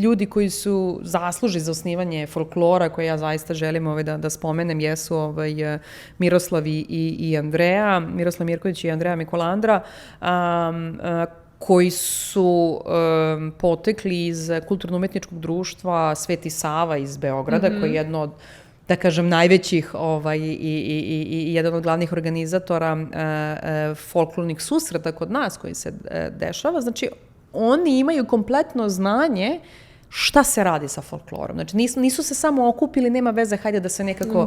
ljudi koji su zaslužni za osnivanje folklora, koje ja zaista želim da spomenem, jesu Miroslav i Andreja, Miroslav Mirković i Andreja Mikolandra, koji su potekli iz kulturno-umetničkog društva Sveti Sava iz Beograda, koji je jedno od, da kažem, najvećih i jedan od glavnih organizatora folklornih susreta kod nas koji se dešava. Znači, oni imaju kompletno znanje šta se radi sa folklorom. Znači, nisu se samo okupili, nema veze, hajde da se nekako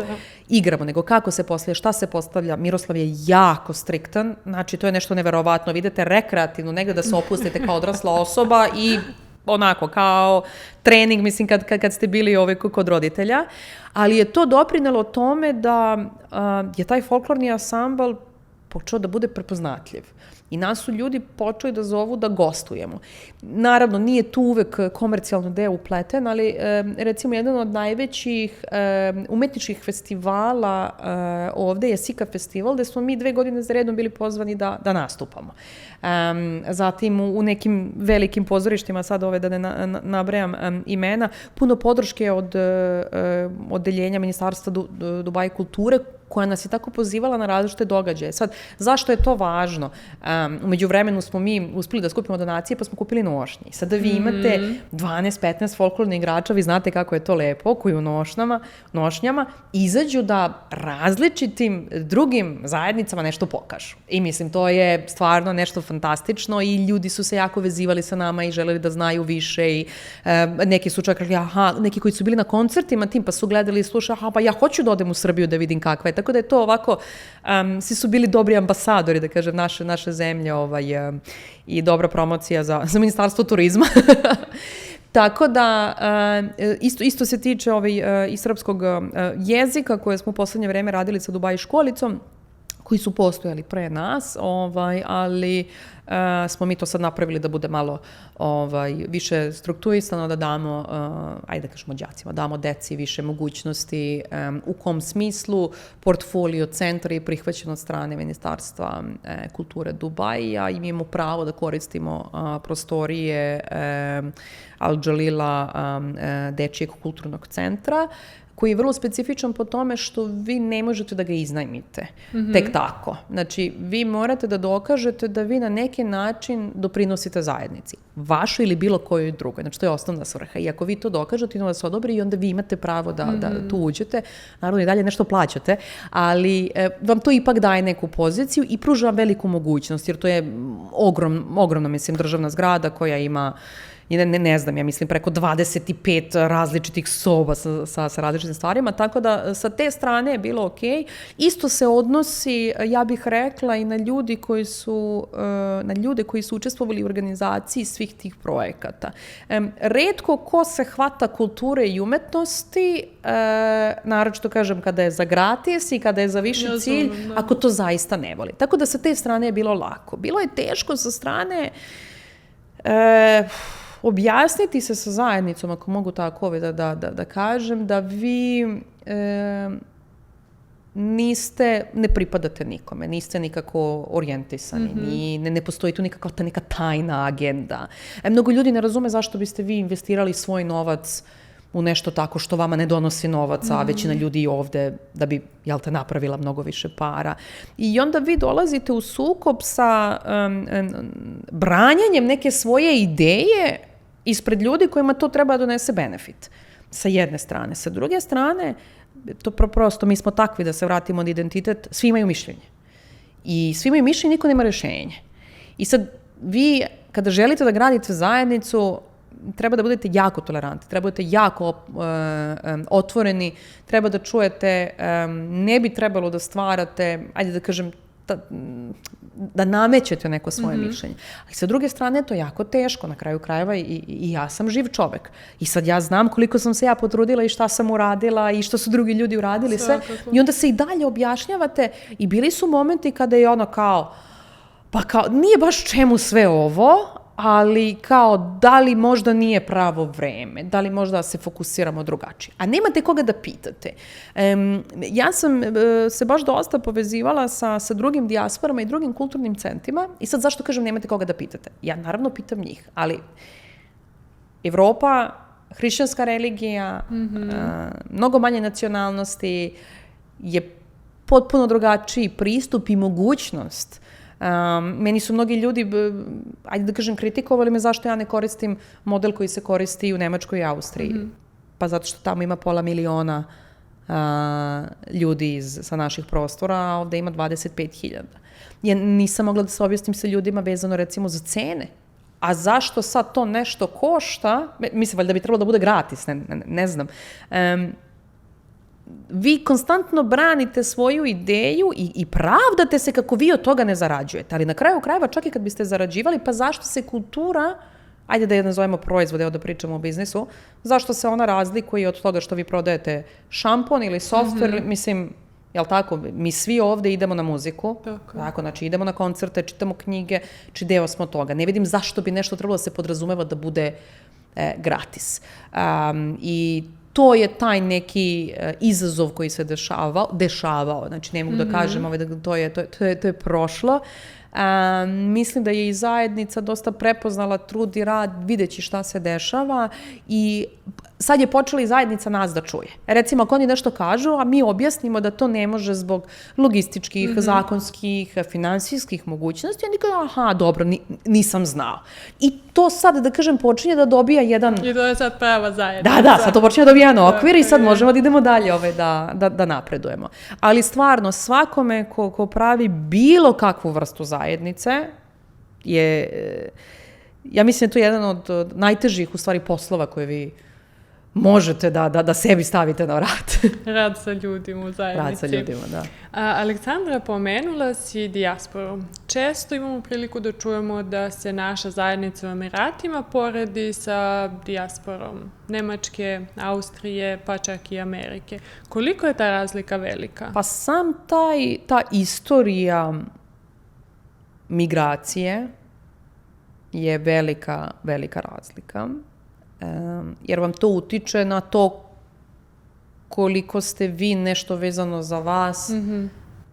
igramo, nego kako se postavlja, šta se postavlja. Miroslav je jako striktan, znači to je nešto neverovatno. Vidite rekreativno, negde da se opustite kao odrasla osoba i onako kao trening, mislim, kad ste bili kod roditelja. Ali je to doprinelo tome da je taj folklorni ansambl počeo da bude prepoznatljiv. I nas su ljudi počeli da zovu da gostujemo. Naravno, nije tu uvek komercijalno deo upleten, ali recimo jedan od najvećih umetničkih festivala ovde je Sika festival, gde smo mi 2 godine za redom bili pozvani da nastupamo. Zatim u nekim velikim pozorištima, sad da ne nabrajam imena, puno podrške od odeljenja Ministarstva Dubaja i kulture, koja nas je tako pozivala na različite događaje. Sad, zašto je to važno? Umeđu vremenu smo mi uspeli da skupimo donacije, pa smo kupili nošnje. I sada vi imate 12-15 folklornih igrača, vi znate kako je to lepo, koji u nošnjama izađu da različitim drugim zajednicama nešto pokažu. I mislim, to je stvarno nešto fantastično i ljudi su se jako vezivali sa nama i želeli da znaju više i neki su čak rekli, neki koji su bili na koncertima tim, pa su gledali i slušali, pa ja hoću da odem u Srbiju da vidim kakva je. Tako da je to ovako, svi su bili dobri ambasadori, da kažem, naše zemlje i dobra promocija za Ministarstvo turizma. Tako da, isto se tiče i srpskog jezika koje smo u poslednje vreme radili sa Dubai školicom, koji su postojali pre nas, ali smo mi to sad napravili da bude malo više strukturisano, da damo, ajde da kažemo đacima, damo deci više mogućnosti, u kom smislu portfolio centra je prihvaćen od strane Ministarstva kulture Dubaja i mi imamo pravo da koristimo prostorije Al Jalila dečijeg kulturnog centra, koji je vrlo specifičan po tome što vi ne možete da ga iznajmite tek tako. Znači, vi morate da dokažete da vi na neki način doprinosite zajednici, vašoj ili bilo kojoj drugoj. Znači, to je osnovna svrha. I ako vi to dokažete, onda vas odobri i onda vi imate pravo da tu uđete. Naravno, i dalje nešto plaćate, ali vam to ipak daje neku poziciju i pruža veliku mogućnost, jer to je ogromna, mislim, državna zgrada koja ima i ne znam, ja mislim preko 25 različitih soba sa različitim stvarima, tako da sa te strane je bilo ok. Isto se odnosi, ja bih rekla, i na ljude koji su učestvovali u organizaciji svih tih projekata. Retko ko se hvata kulture i umetnosti, naročito kažem kada je za gratis i kada je za viši cilj, ako to zaista ne voli. Tako da sa te strane je bilo lako. Bilo je teško sa strane objasniti se sa zajednicom, ako mogu tako da kažem, da vi ne pripadate nikome, niste nikako orijentisani, ne postoji tu nikakva ta neka tajna agenda. Mnogo ljudi ne razume zašto biste vi investirali svoj novac u nešto tako što vama ne donosi novac, a većina ljudi ovde da bi, napravila mnogo više para. I onda vi dolazite u sukob sa branjanjem neke svoje ideje ispred ljudi kojima to treba da donese benefit. Sa jedne strane. Sa druge strane, to prosto, mi smo takvi da se vratimo na identitet, svi imaju mišljenje. I svi imaju mišljenje, niko nema rešenje. I sad, vi, kada želite da gradite zajednicu, treba da budete jako tolerantni, treba da budete jako otvoreni, treba da čujete, ne bi trebalo da stvarate, ajde da kažem, da namećete neko svoje mišljenje. Ali sa druge strane to je jako teško, na kraju krajeva i ja sam živ čovek. I sad ja znam koliko sam se ja potrudila i šta sam uradila i što su drugi ljudi uradili, sve. I onda se i dalje objašnjavate i bili su momenti kada je ono kao, nije baš čemu sve ovo, ali kao da li možda nije pravo vreme, da li možda se fokusiramo drugačije. A nemate koga da pitate. Ja sam se baš dosta povezivala sa drugim dijasporama i drugim kulturnim centrima i sad zašto kažem nemate koga da pitate? Ja naravno pitam njih, ali Evropa, hrišćanska religija, mnogo manje nacionalnosti, je potpuno drugačiji pristup i mogućnost. Meni su mnogi ljudi, ajde da kažem, kritikovali me zašto ja ne koristim model koji se koristi u Nemačkoj i Austriji. Pa zato što tamo ima 500.000 ljudi sa naših prostora, a ovde ima 25.000. Ja nisam mogla da se objasnim sa ljudima vezano recimo za cene. A zašto sad to nešto košta? Mislim, valjda bi trebalo da bude gratis, ne znam. Vi konstantno branite svoju ideju i pravdate se kako vi od toga ne zarađujete. Ali na kraju krajeva, čak i kad biste zarađivali, pa zašto se kultura, ajde da je nazovemo proizvod, evo da pričamo o biznisu, zašto se ona razlikuje od toga što vi prodajete šampon ili softver, mislim, jel tako, mi svi ovde idemo na muziku, tako, znači idemo na koncerte, čitamo knjige, či deo smo toga. Ne vidim zašto bi nešto trebalo da se podrazumeva da bude gratis. I to je taj neki izazov koji se dešavao, znači ne mogu da kažem, to je prošlo. Mislim da je i zajednica dosta prepoznala trud i rad videći šta se dešava i sad je počela i zajednica nas da čuje. Recimo, ako oni nešto kažu, a mi objasnimo da to ne može zbog logističkih, zakonskih, finansijskih mogućnosti, oni kažu, aha, dobro, nisam znao. I to sad, da kažem, počinje da dobija jedan... I to je sad prava zajednica. Da, sad to počinje da dobija jedan okvir i sad možemo da idemo dalje da napredujemo. Ali stvarno, svakome ko pravi bilo kakvu vrstu zajednice je, ja mislim, to je jedan od najtežih, u stvari, poslova koje vi možete da sebi stavite na vrat. Rad sa ljudima u zajednici. Rad sa ljudima, da. Aleksandra, pomenula si dijasporu. Često imamo priliku da čujemo da se naša zajednica u Emiratima poredi sa dijasporom Nemačke, Austrije, pa čak i Amerike. Koliko je ta razlika velika? Pa sam ta istorija migracije je velika razlika. Jer vam to utiče na to koliko ste vi nešto vezano za vas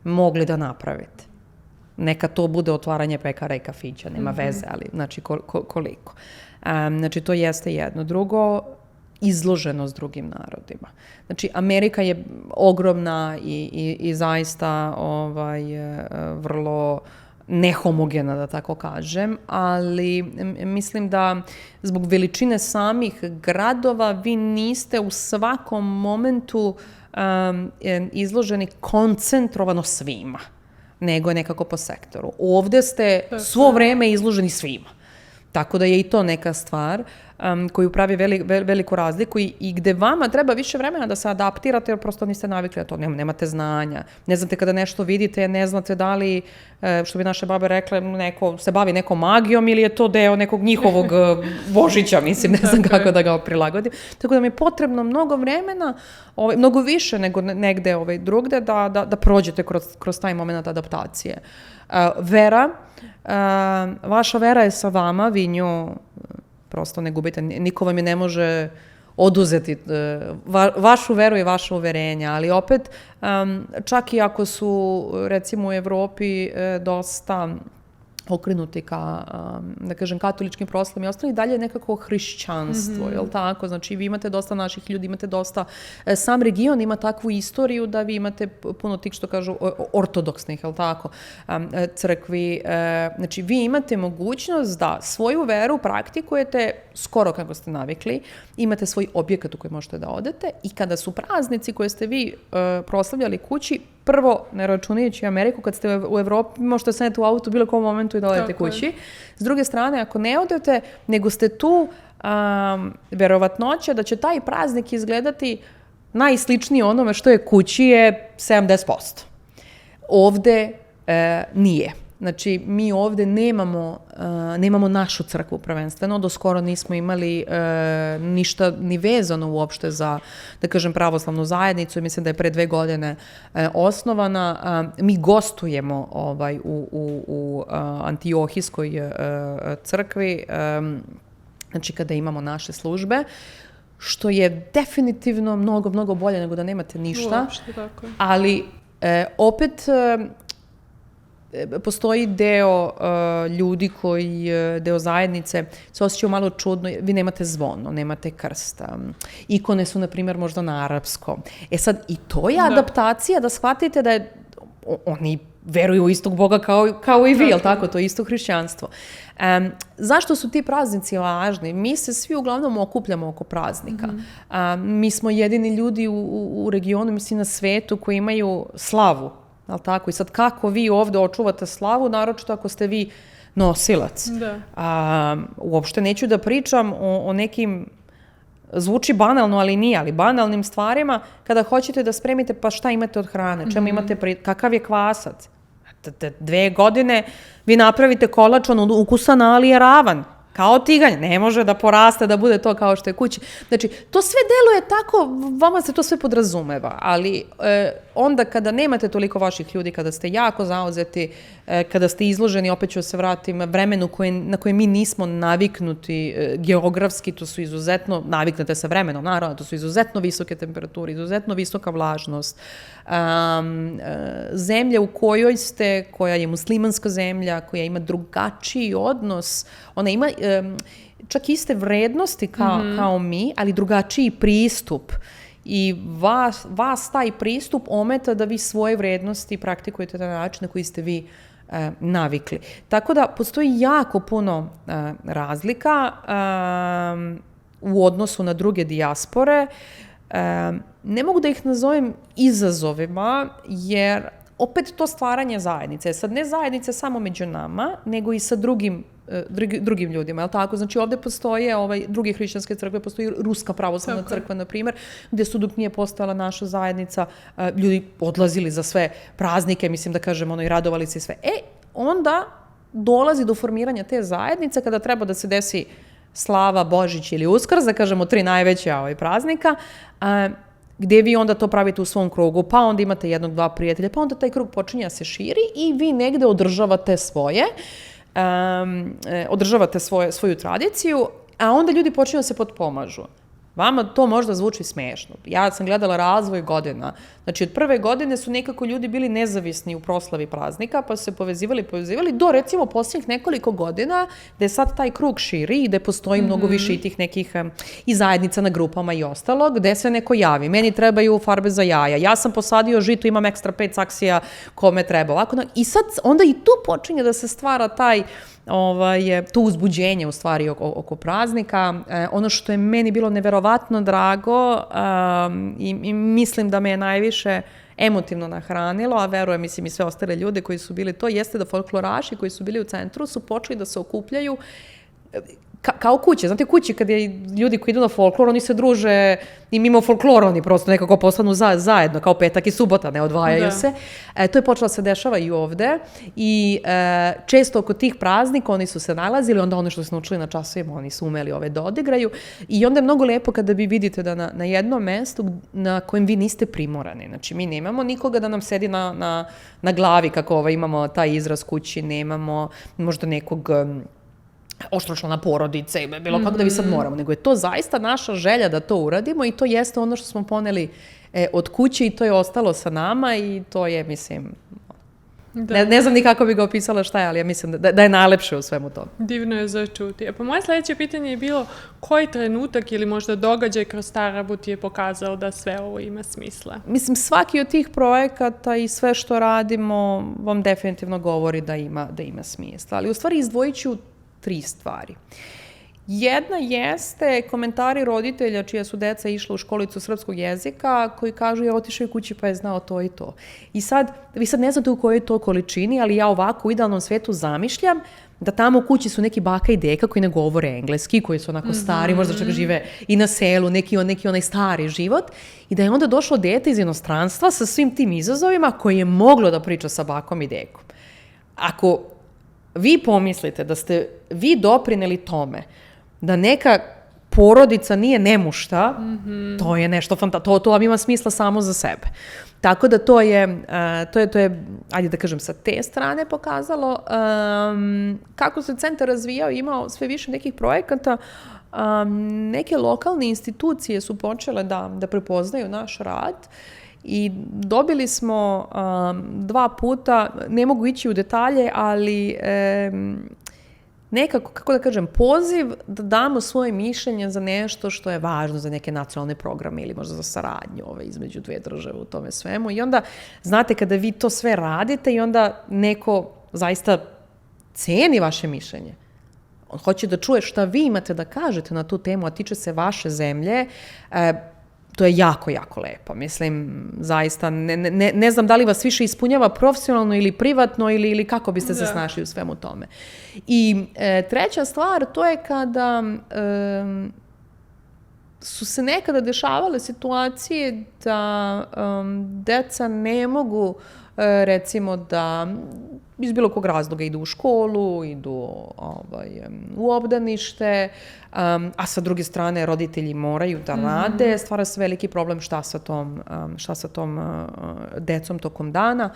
mogli da napravite. Neka to bude otvaranje pekara i kafića, nema veze, ali znači koliko. Znači to jeste jedno. Drugo, izloženost drugim narodima. Znači Amerika je ogromna i zaista vrlo nehomogena, da tako kažem, ali mislim da zbog veličine samih gradova vi niste u svakom momentu izloženi koncentrovano svima, nego nekako po sektoru. Ovde ste svo vreme izloženi svima. Tako da je i to neka stvar. koju pravi veliku razliku i gde vama treba više vremena da se adaptirate jer prosto niste navikli na to, nemate znanja. Ne znate kada nešto vidite, ne znate da li, što bi naše babe rekle, neko se bavi nekom magijom ili je to deo nekog njihovog Božića, mislim, ne znam kako da ga prilagodim. Tako da mi je potrebno mnogo vremena, mnogo više nego negde drugde da prođete kroz taj moment adaptacije. Vera, vaša vera je sa vama, vi nju prosto ne gubite, niko vam je ne može oduzeti vašu veru i vaše uverenja, ali opet, čak i ako su, recimo, u Evropi dosta okrenuti ka, da kažem, katoličkim proslavama i ostali, dalje nekako hrišćanstvo, je li tako? Znači, vi imate dosta naših ljudi, imate dosta, sam region ima takvu istoriju da vi imate puno tih, što kažu, ortodoksnih, je li tako, crkvi. Znači, vi imate mogućnost da svoju veru praktikujete skoro kako ste navikli, imate svoj objekat u koji možete da odete i kada su praznici koje ste vi proslavljali kući, prvo, ne računajući Ameriku, kad ste u Evropi, možete sedeti u autu u bilo kom momentu i da odete kući. S druge strane, ako ne odete, nego ste tu, verovatnoća da će taj praznik izgledati najsličniji onome što je kući je 70%. Ovde nije. Znači, mi ovde nemamo našu crkvu prvenstveno, do skoro nismo imali ništa ni vezano uopšte za, da kažem, pravoslavnu zajednicu. Mislim da je pre 2 godine osnovana. Mi gostujemo u Antiohijskoj crkvi, znači kada imamo naše službe, što je definitivno mnogo, mnogo bolje nego da nemate ništa. Uopšte, tako je. Ali opet postoji deo ljudi deo zajednice se osjećaju malo čudno, vi nemate zvono, nemate krst. Ikone su, na primjer, možda na arapskom. Sad, i to je adaptacija da shvatite da je, oni veruju u istog Boga kao i vi, jel tako? To je isto hrišćanstvo. Zašto su ti praznici važni? Mi se svi uglavnom okupljamo oko praznika. Mi smo jedini ljudi u regionu, mislim na svetu, koji imaju slavu. Ali tako? I sad kako vi ovde očuvate slavu, naročito ako ste vi nosilac. Uopšte neću da pričam o nekim, zvuči banalno, ali nije, ali banalnim stvarima, kada hoćete da spremite, pa šta imate od hrane, čemu imate, kakav je kvasac. 2 godine vi napravite kolač, on ukusan, ali je ravan. Kao tiganj, ne može da poraste, da bude to kao što je kući. Znači, to sve deluje tako, vama se to sve podrazumeva, ali onda kada nemate toliko vaših ljudi, kada ste jako zauzeti, kada ste izloženi, opet ću se vratim, vremenu na koje mi nismo naviknuti geografski, to su izuzetno, naviknete sa vremenom, naravno, to su izuzetno visoke temperature, izuzetno visoka vlažnost. Zemlja u kojoj ste, koja je muslimanska zemlja, koja ima drugačiji odnos, ona ima čak iste vrednosti kao mi, ali drugačiji pristup. I vas taj pristup ometa da vi svoje vrednosti praktikujete na način na koji ste vi navikli. Tako da postoji jako puno razlika u odnosu na druge dijaspore. Ne mogu da ih nazovem izazovima, jer opet to stvaranje zajednice. Sad ne zajednice samo među nama, nego i sa drugim ljudima, je li tako? Znači ovde postoje druge hrišćanske crkve, postoji Ruska pravoslavna crkva, na primjer, gde su dok nije postojala naša zajednica, ljudi odlazili za sve praznike, mislim da kažem, i radovali se i sve. Onda dolazi do formiranja te zajednice kada treba da se desi Slava, Božić ili Uskrs, da kažemo 3 najveća praznika, gde vi onda to pravite u svom krugu, pa onda imate 1-2 prijatelja, pa onda taj krug počinje da se širi i vi negde održavate svoju tradiciju, a onda ljudi počinju da se potpomažu. Vama to možda zvuči smešno. Ja sam gledala razvoj godina. Znači, od prve godine su nekako ljudi bili nezavisni u proslavi praznika, pa su se povezivali, do recimo posljednjih nekoliko godina, gde sad taj krug širi i gde postoji mnogo više i tih nekih i zajednica na grupama i ostalo, gde se neko javi. Meni trebaju farbe za jaja. Ja sam posadio žito, imam ekstra 5 saksija kome treba. Ovako, i sad onda i tu počinje da se stvara to uzbuđenje u stvari oko praznika. Ono što je meni bilo neverovatno drago i mislim da me je najviše emotivno nahranilo, a verujem, mislim, i sve ostale ljude koji su bili to, jeste da folkloraši koji su bili u centru su počeli da se okupljaju. kao kuće. Znate, kući kad je ljudi koji idu na folklor, oni se druže i mimo folklora oni prosto nekako postanu zajedno, kao petak i subota, ne odvajaju se. To je počelo se dešava i ovde i često oko tih praznika oni su se nalazili, onda ono što su naučili na časovima, oni su umeli da odigraju i onda je mnogo lepo kada vi vidite da na jednom mestu na kojem vi niste primorani. Znači, mi nemamo nikoga da nam sedi na glavi kako imamo taj izraz kući, nemamo možda nekog oštročlana porodice, bilo kako da vi sad moramo, nego je to zaista naša želja da to uradimo i to jeste ono što smo poneli od kuće i to je ostalo sa nama i to je, mislim, ne znam ni kako bi ga opisala šta je, ali ja mislim da je najlepše u svemu tome. Divno je za čuti. Pa moje sledeće pitanje je bilo koji trenutak ili možda događaj kroz Tarabut je pokazao da sve ovo ima smisla? Mislim, svaki od tih projekata i sve što radimo vam definitivno govori da ima smisla, ali u stvari izdvojit ću 3 stvari. Jedna jeste komentari roditelja čija su deca išla u školicu srpskog jezika koji kažu ja otišao je kući pa je znao to i to. I sad, vi sad ne znate u kojoj to količini, ali ja ovako u idealnom svetu zamišljam da tamo u kući su neki baka i deka koji ne govore engleski, koji su onako stari, možda čak žive i na selu, neki onaj stari život i da je onda došlo dete iz inostranstva sa svim tim izazovima koji je moglo da priča sa bakom i dekom. Ako vi pomislite da ste vi doprineli tome da neka porodica nije nemušta, to je nešto fantastično, to vam ima smisla samo za sebe. Tako da to je, ajde da kažem, sa te strane pokazalo. Kako se centar razvijao, imao sve više nekih projekata, neke lokalne institucije su počele da prepoznaju naš rad i dobili smo 2 puta, ne mogu ići u detalje, ali nekako, kako da kažem, poziv da damo svoje mišljenje za nešto što je važno za neke nacionalne programe ili možda za saradnju između 2 države u tome svemu. I onda, znate, kada vi to sve radite i onda neko zaista ceni vaše mišljenje, on hoće da čuje šta vi imate da kažete na tu temu, a tiče se vaše zemlje, to je jako, jako lepo. Mislim, zaista, ne znam da li vas više ispunjava profesionalno ili privatno ili kako biste se snašli u svemu tome. I treća stvar, to je kada su se nekada dešavale situacije da deca ne mogu, recimo, da iz bilo kog razloga idu u školu, idu u obdanište, a sa druge strane roditelji moraju da rade, stvara se veliki problem šta sa tom decom tokom dana.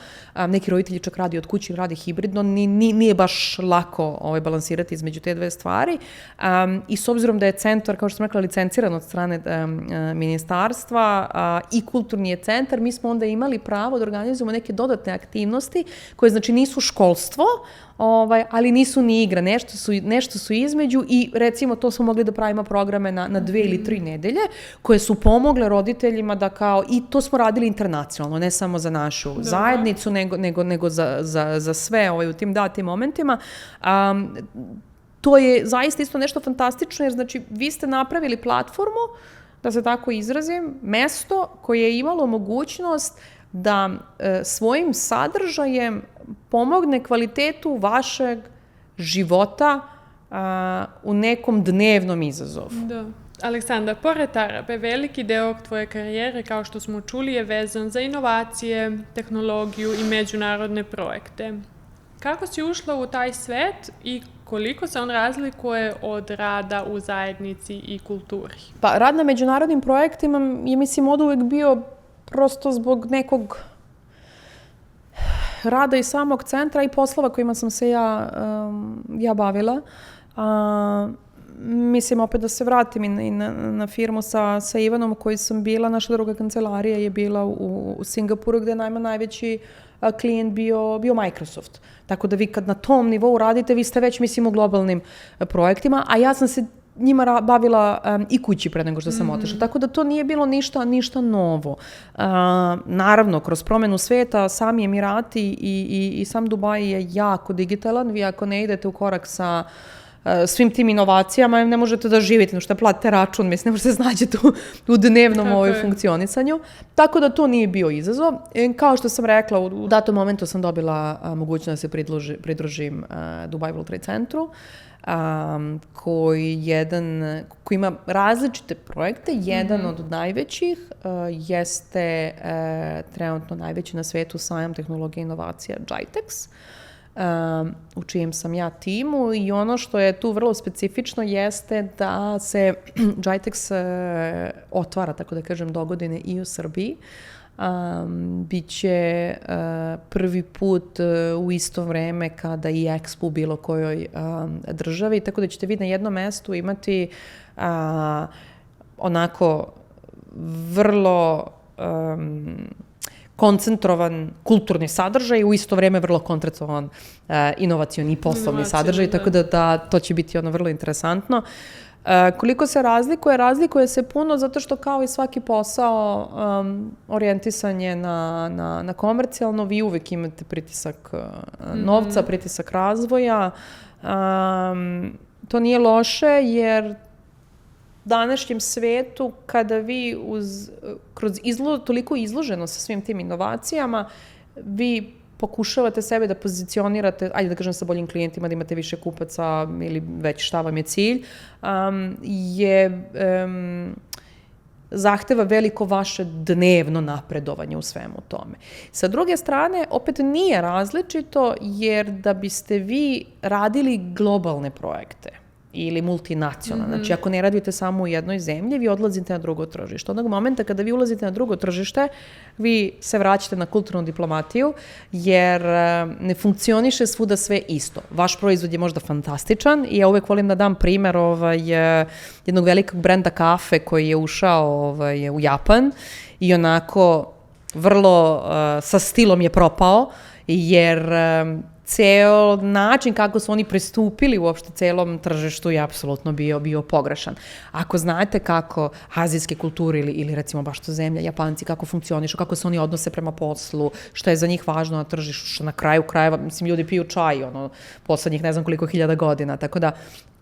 Neki roditelji čak radi od kuće, radi hibridno, nije baš lako balansirati između te 2 stvari. I s obzirom da je centar, kao što sam rekla, licenciran od strane ministarstva i kulturni je centar, mi smo onda imali pravo da organizujemo neke dodatne aktivnosti koje znači nisu školstvo, ali nisu ni igra, nešto su između i recimo to smo mogli da pravimo programe na 2 ili 3 nedelje koje su pomogle roditeljima da i to smo radili internacionalno, ne samo za našu zajednicu, nego za sve u tim datim momentima. To je zaista isto nešto fantastično jer znači vi ste napravili platformu, da se tako izrazim, mesto koje je imalo mogućnost da svojim sadržajem pomogne kvalitetu vašeg života u nekom dnevnom izazovu. Da. Aleksandra, pored Tarabe, veliki deo tvoje karijere, kao što smo čuli, je vezan za inovacije, tehnologiju i međunarodne projekte. Kako si ušla u taj svet i koliko se on razlikuje od rada u zajednici i kulturi? Pa, rad na međunarodnim projektima je, mislim, od uvek bio prosto zbog nekog rada i samog centra i poslova kojima sam se ja bavila. Mislim, opet da se vratim i na firmu sa Ivanom u kojoj sam bila. Naša druga kancelarija je bila u Singapuru gde je najveći klijent bio Microsoft. Tako da vi kad na tom nivou radite, vi ste već, mislim, u globalnim projektima, a ja sam se njima bavila i kući pre nego što sam otišla. Tako da to nije bilo ništa novo. Naravno, kroz promenu sveta, sami Emirati i sam Dubaj je jako digitalan. Vi ako ne idete u korak sa svim tim inovacijama ne možete da živite, što platite račun, mislim, ne možete se snađete u dnevnom funkcionisanju. Tako da to nije bio izazov. Kao što sam rekla, u datom momentu sam dobila mogućnost da se pridružim Dubai World Trade Centru, koji ima različite projekte. Jedan od najvećih jeste trenutno najveći na svetu sajam tehnologije i inovacija GITEX, u čijem sam ja timu, i ono što je tu vrlo specifično jeste da se GITEX otvara, tako da kažem, dogodine i u Srbiji. Biće prvi put u isto vreme kada i Expo u bilo kojoj državi, tako da ćete vi na jednom mestu imati onako vrlo koncentrovan kulturni sadržaj, u isto vreme vrlo koncentrovan inovacioni i poslovni sadržaj, tako da to će biti ono vrlo interesantno. Koliko se razlikuje se puno, zato što kao i svaki posao orijentisan je na komercijalno, vi uvek imate pritisak novca, pritisak razvoja. To nije loše, jer današnjem svetu, kada vi kroz toliko izloženo sa svim tim inovacijama, vi pokušavate sebe da pozicionirate, ajde da kažem, sa boljim klijentima, da imate više kupaca ili već šta vam je cilj, zahteva veliko vaše dnevno napredovanje u svemu tome. Sa druge strane, opet nije različito, jer da biste vi radili globalne projekte ili multinacionalne. Znači, ako ne radite samo u jednoj zemlji, vi odlazite na drugo tržište. Onog momenta kada vi ulazite na drugo tržište, vi se vraćate na kulturnu diplomatiju, jer ne funkcioniše svuda sve isto. Vaš proizvod je možda fantastičan i ja uvek volim da dam primer jednog velikog brenda kafe koji je ušao u Japan i onako vrlo sa stilom je propao, jer ceo način kako su oni pristupili uopšte celom tržištu je apsolutno bio pogrešan. Ako znate kako azijske kulture ili recimo baš to zemlja, Japanci, kako funkcionišu, kako se oni odnose prema poslu, što je za njih važno na tržištu, što na kraju krajeva, mislim, ljudi piju čaj, poslednjih ne znam koliko hiljada godina, tako da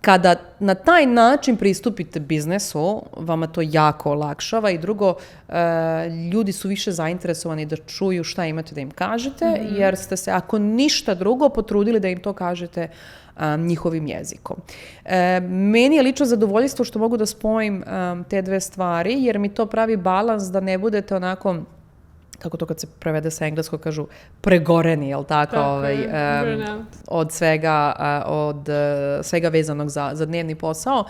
kada na taj način pristupite biznesu, vama to jako olakšava, i drugo, ljudi su više zainteresovani da čuju šta imate da im kažete, jer ste se, ako ništa drugo, potrudili da im to kažete njihovim jezikom. Meni je lično zadovoljstvo što mogu da spojim te dve stvari, jer mi to pravi balans da ne budete onako, kako to kad se prevede sa engleskog kažu, pregoreni, jel tako? Od svega vezanog za dnevni posao.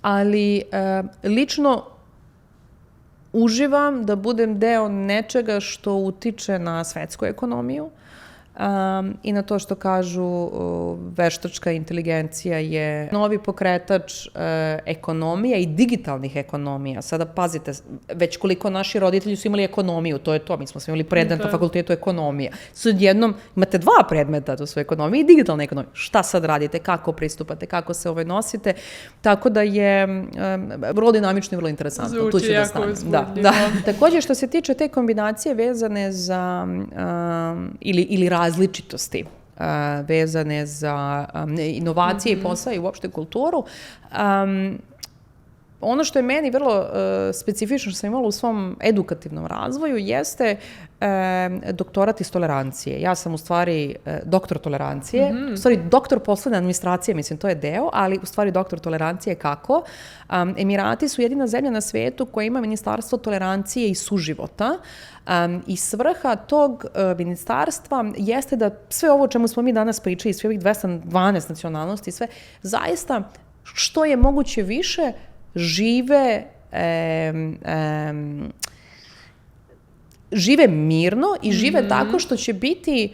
Ali lično uživam da budem deo nečega što utiče na svetsku ekonomiju, i na to što kažu veštačka inteligencija je novi pokretač ekonomija i digitalnih ekonomija. Sada pazite, već koliko naši roditelji su imali ekonomiju, to je to, mi smo imali predmet na fakultetu ekonomija. Sad jednom imate 2 predmeta, to su ekonomija i digitalna ekonomija. Šta sad radite, kako pristupate, kako se nosite, tako da je vrlo dinamično i vrlo interesantno. Zvuči jako uzbudljivo. Da. Takođe, što se tiče te kombinacije vezane za ili različitosti vezane za inovacije i posao i uopšte kulturu. Ono što je meni vrlo specifično što sam imala u svom edukativnom razvoju jeste doktorat iz tolerancije. Ja sam u stvari doktor tolerancije, u stvari doktor poslovne administracije, mislim, to je deo, ali u stvari doktor tolerancije kako? Emirati su jedina zemlja na svetu koja ima ministarstvo tolerancije i suživota, i svrha tog ministarstva jeste da sve ovo o čemu smo mi danas pričali, sve ovih 212 nacionalnosti, sve zaista što je moguće više žive mirno i žive tako što će biti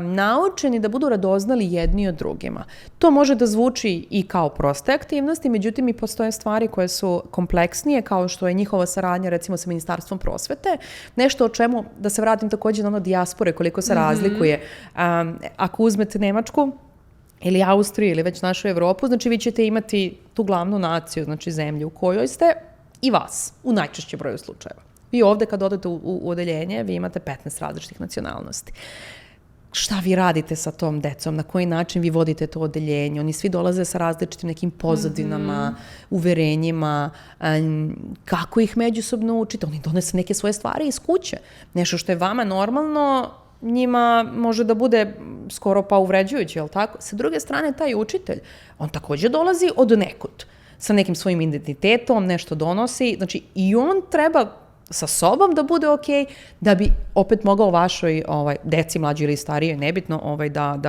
naučeni da budu radoznali jedni od drugima. To može da zvuči i kao proste aktivnosti, međutim i postoje stvari koje su kompleksnije, kao što je njihova saradnja recimo sa Ministarstvom prosvete. Nešto o čemu, da se vratim takođe na ono dijaspore, koliko se razlikuje. Ako uzmete Nemačku, ili Austriju, ili već našu Evropu, znači vi ćete imati tu glavnu naciju, znači zemlju u kojoj ste, i vas, u najčešćem broju slučajeva. Vi ovde kad odete u odeljenje, vi imate 15 različitih nacionalnosti. šta vi radite sa tom decom, na koji način vi vodite to odeljenje. Oni svi dolaze sa različitim nekim pozadinama, uverenjima, kako ih međusobno učite. Oni donese neke svoje stvari iz kuće. Nešto što je vama normalno, njima može da bude skoro pa uvređujuće, jel tako? Sa druge strane, taj učitelj, on takođe dolazi od nekud, sa nekim svojim identitetom, nešto donosi, znači i on treba sa sobom da bude okej, da bi opet mogao vašoj deci, mlađi ili starijoj, nebitno,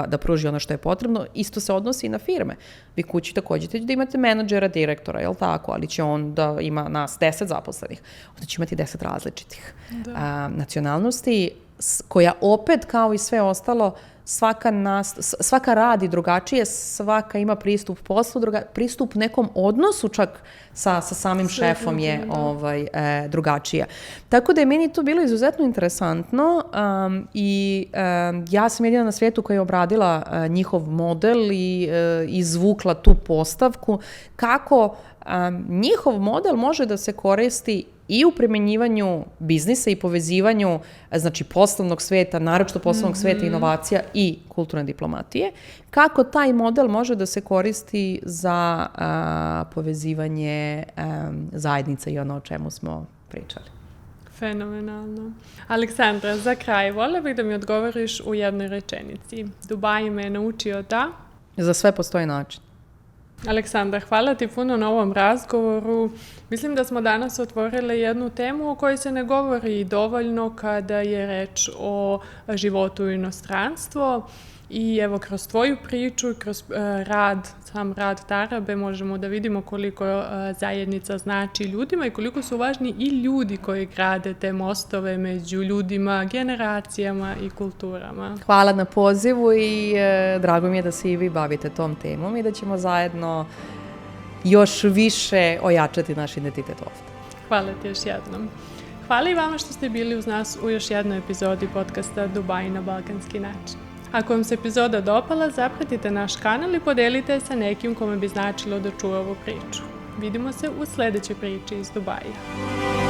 da pruži ono što je potrebno. Isto se odnosi i na firme. Vi kući takođe da imate menadžera, direktora, jel tako, ali će on da ima nas 10 zaposlenih. Onda će imati 10 različitih nacionalnosti, koja opet, kao i sve ostalo, svaka radi drugačije, svaka ima pristup poslu, pristup nekom odnosu čak sa samim šefom je drugačija. Tako da je meni to bilo izuzetno interesantno i ja sam jedina na svijetu koja je obradila njihov model i izvukla tu postavku kako njihov model može da se koristi i u primenjivanju biznisa i povezivanju, znači, poslovnog sveta, naročito poslovnog sveta, inovacija i kulturne diplomatije, kako taj model može da se koristi za povezivanje zajednica i ono o čemu smo pričali. Fenomenalno. Aleksandra, za kraj, voljela bih da mi odgovoriš u jednoj rečenici. Dubai me je naučio da? Za sve postoji način. Aleksandra, hvala ti puno na ovom razgovoru. Mislim da smo danas otvorile jednu temu o kojoj se ne govori dovoljno kada je reč o životu u inostranstvu. I evo, kroz tvoju priču, kroz sam rad Tarabe možemo da vidimo koliko zajednica znači ljudima i koliko su važni i ljudi koji grade te mostove među ljudima, generacijama i kulturama. Hvala na pozivu i drago mi je da se i vi bavite tom temom i da ćemo zajedno još više ojačati naš identitet ovdje. Hvala ti još jednom. Hvala i vama što ste bili uz nas u još jednoj epizodi podcasta Dubai na balkanski način. Ako vam se epizoda dopala, zapratite naš kanal i podelite sa nekim kome bi značilo da čuje ovu priču. Vidimo se u sledećoj priči iz Dubaja.